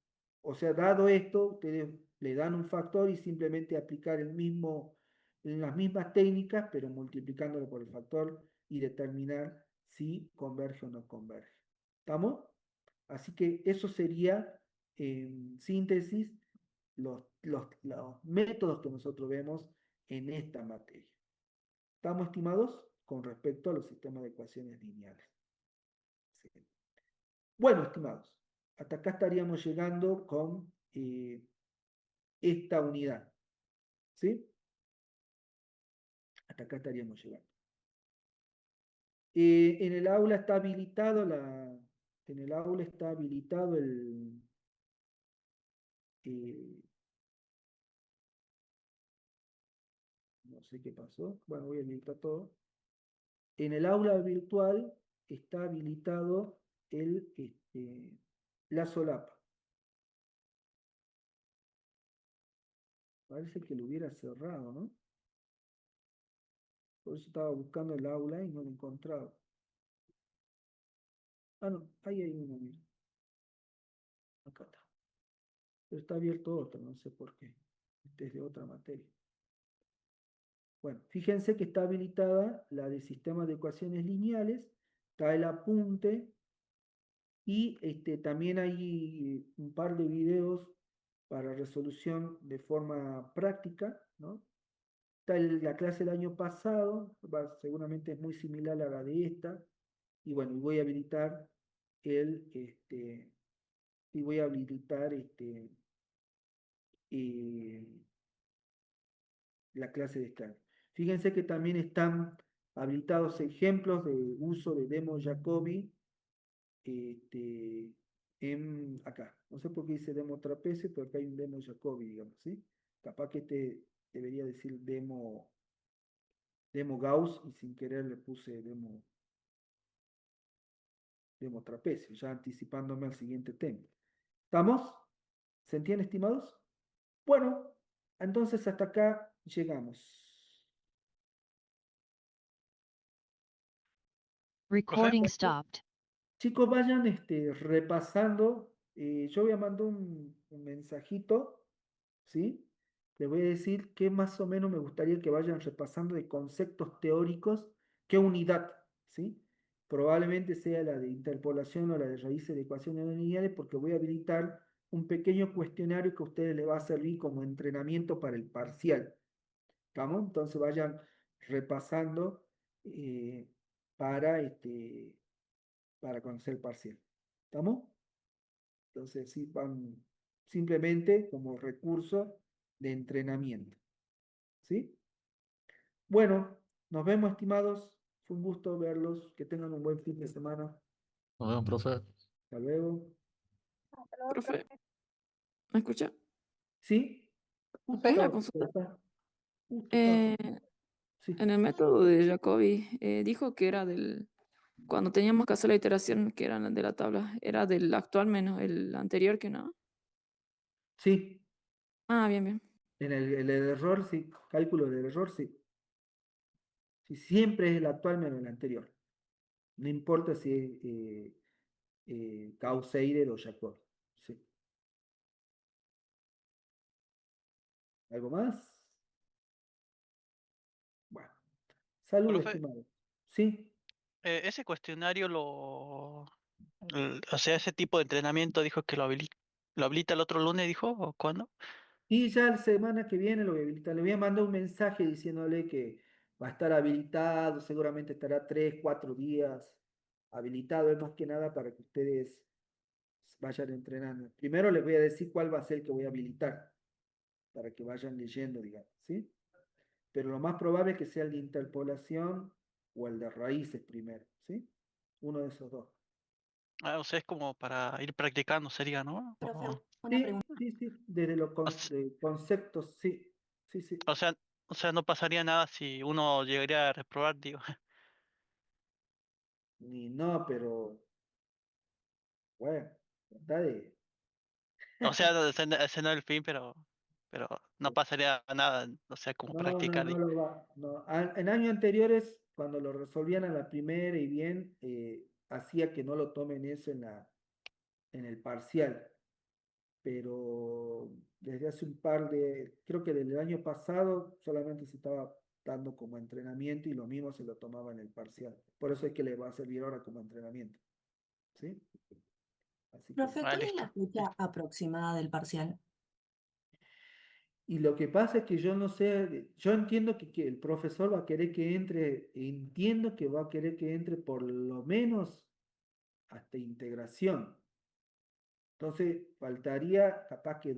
o sea, dado esto, ustedes le dan un factor y simplemente aplicar las mismas técnicas, pero multiplicándolo por el factor y determinar si converge o no converge. ¿Estamos? Así que eso sería, en síntesis, los métodos que nosotros vemos en esta materia. ¿Estamos, estimados? Con respecto a los sistemas de ecuaciones lineales. Sí. Bueno, estimados, hasta acá estaríamos llegando con esta unidad. ¿Sí? Hasta acá estaríamos llegando. En el aula está habilitado en el aula está habilitado eh, no sé qué pasó. Bueno, voy a habilitar todo. En el aula virtual está habilitado la solapa. Parece que lo hubiera cerrado, ¿no? Por eso estaba buscando el aula y no lo encontraba. Ah, no, ahí hay uno, mira. Acá está. Pero está abierto otro, no sé por qué. Este es de otra materia. Bueno, fíjense que está habilitada la de sistemas de ecuaciones lineales, está el apunte y también hay un par de videos para resolución de forma práctica, ¿no? Está la clase del año pasado, seguramente es muy similar a la de esta, y bueno, voy a habilitar y voy a habilitar eh, la clase de este año. Fíjense que también están habilitados ejemplos de uso de demo Jacobi acá. No sé por qué dice demo trapecio, pero acá hay un demo Jacobi, digamos, ¿sí? Capaz que debería decir demo Gauss y sin querer le puse demo trapecio, ya anticipándome al siguiente tema. ¿Estamos? ¿Se entiende, estimados? Bueno, entonces hasta acá llegamos. Recording Profe. stopped. Chicos, vayan repasando. Yo voy a mandar un mensajito, ¿sí? Les voy a decir qué más o menos me gustaría que vayan repasando de conceptos teóricos, qué unidad, ¿sí? Probablemente sea la de interpolación o la de raíces de ecuaciones no lineales, porque voy a habilitar un pequeño cuestionario que a ustedes les va a servir como entrenamiento para el parcial. ¿Estamos? Entonces vayan repasando para para conocer el parcial. ¿Estamos? Entonces, sí, van simplemente como recurso de entrenamiento. ¿Sí? Bueno, nos vemos, estimados. Fue un gusto verlos. Que tengan un buen fin de semana. Nos vemos, profe. Hasta luego. Hasta luego, Profe, profe. ¿me escucha? ¿Sí? Justo Una estaba consulta. por acá. Justo estaba Eh, por acá. Sí. en el método de Jacobi, dijo que era cuando teníamos que hacer la iteración, que era de la tabla, era del actual menos el anterior que no. Sí. Ah, bien, bien. En el error, sí. Cálculo del error, sí. Sí, siempre es el actual menos el anterior. No importa si es Gauss-Seidel o Jacob. Sí. ¿Algo más? Bueno. Salud, Profe, estimado. ¿Sí? ese cuestionario O sea, ese tipo de entrenamiento dijo que lo habilita el otro lunes, dijo, ¿o cuándo? Y ya la semana que viene lo voy a habilitar. Le voy a mandar un mensaje diciéndole que va a estar habilitado, seguramente estará 3, 4 días habilitado, es más que nada para que ustedes vayan entrenando. Primero les voy a decir cuál va a ser el que voy a habilitar, para que vayan leyendo, digamos, ¿sí? Pero lo más probable es que sea el de interpolación o el de raíces primero, ¿sí? Uno de esos dos. Ah, o sea, es como para ir practicando, sería, ¿no? Profe, una Sí, pregunta. sí, sí, desde los O s- de conceptos, sí, sí, sí. o sea, o sea, no pasaría nada si uno llegaría a reprobar, digo. Ni no, pero bueno, trata de... O sea, ese no es el fin, pero no pasaría nada, o sea, como No, no, practicar, no digo. lo va. No. En años anteriores, cuando lo resolvían a la primera y bien, hacía que no lo tomen eso en el parcial. Pero desde hace un par de, creo que desde el año pasado, solamente se estaba dando como entrenamiento y lo mismo se lo tomaba en el parcial. Por eso es que le va a servir ahora como entrenamiento. ¿Sí? Así que... Profe, Ah, ¿cuál es la listo. fecha aproximada del parcial? Y lo que pasa es que yo no sé, yo entiendo que el profesor va a querer que entre, entiendo que va a querer que entre por lo menos hasta integración. Entonces, faltaría capaz que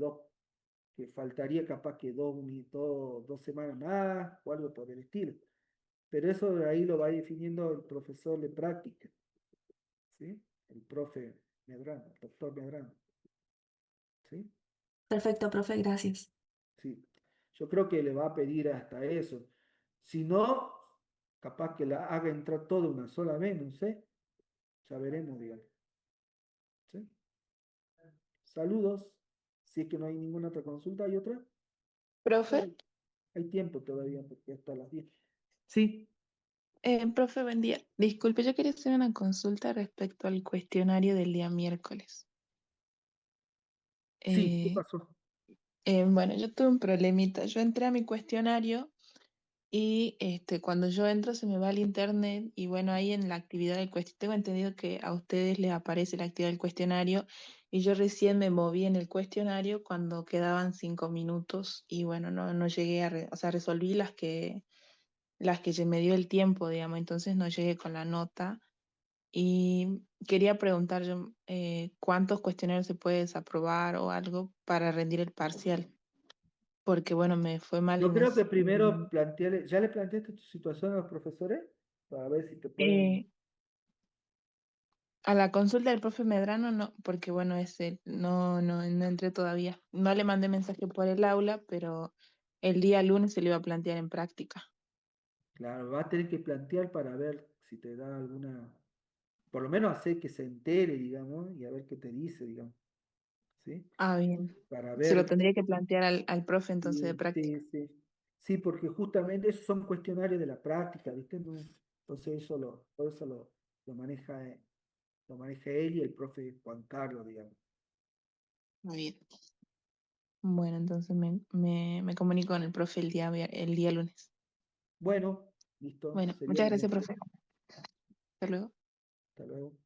faltaría capaz que 2 semanas más o algo por el estilo. Pero eso de ahí lo va definiendo el profesor de práctica, ¿sí? El profe Medrano, el doctor Medrano, ¿sí? Perfecto, profe, gracias. Sí, yo creo que le va a pedir hasta eso. Si no, capaz que la haga entrar todo una sola vez, no sé. Ya veremos, digamos. ¿Sí? Saludos. Si es que no hay ninguna otra consulta, ¿hay otra? Profe, Hay tiempo todavía, porque hasta las 10. Sí, profe, buen día. Disculpe, yo quería hacer una consulta respecto al cuestionario del día miércoles. sí, ¿qué Eh, pasó? bueno, yo tuve un problemita. Yo entré a mi cuestionario y cuando yo entro se me va el internet y bueno, ahí en la actividad del cuestionario, tengo entendido que a ustedes les aparece la actividad del cuestionario y yo recién me moví en el cuestionario cuando quedaban 5 minutos y bueno, no llegué o sea, resolví las que me dio el tiempo, digamos, entonces no llegué con la nota. Y quería preguntar yo, ¿cuántos cuestionarios se puede desaprobar o algo para rendir el parcial? Porque bueno, me fue mal Yo en creo que ese... primero plantearle, ¿ya le planteaste tu situación a los profesores? Para ver si te pueden... Eh, a la consulta del profe Medrano no, porque bueno, no entré todavía. No le mandé mensaje por el aula, pero el día lunes se lo iba a plantear en práctica. Claro, va a tener que plantear para ver si te da alguna... Por lo menos hacer que se entere, digamos, y a ver qué te dice, digamos. ¿Sí? Ah, bien. Para Se lo ver... tendría que plantear al profe entonces de Sí, práctica. sí, sí. Sí, porque justamente esos son cuestionarios de la práctica, ¿viste? No, entonces todo eso lo maneja él y el profe Juan Carlos, digamos. Muy bien. Bueno, entonces me comunico con el profe el día lunes. Bueno, listo, Bueno, sería muchas bien. gracias, profe. Hasta luego. Hasta luego.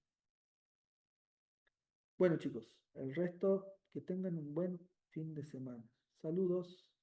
Bueno, chicos, el resto, que tengan un buen fin de semana. Saludos.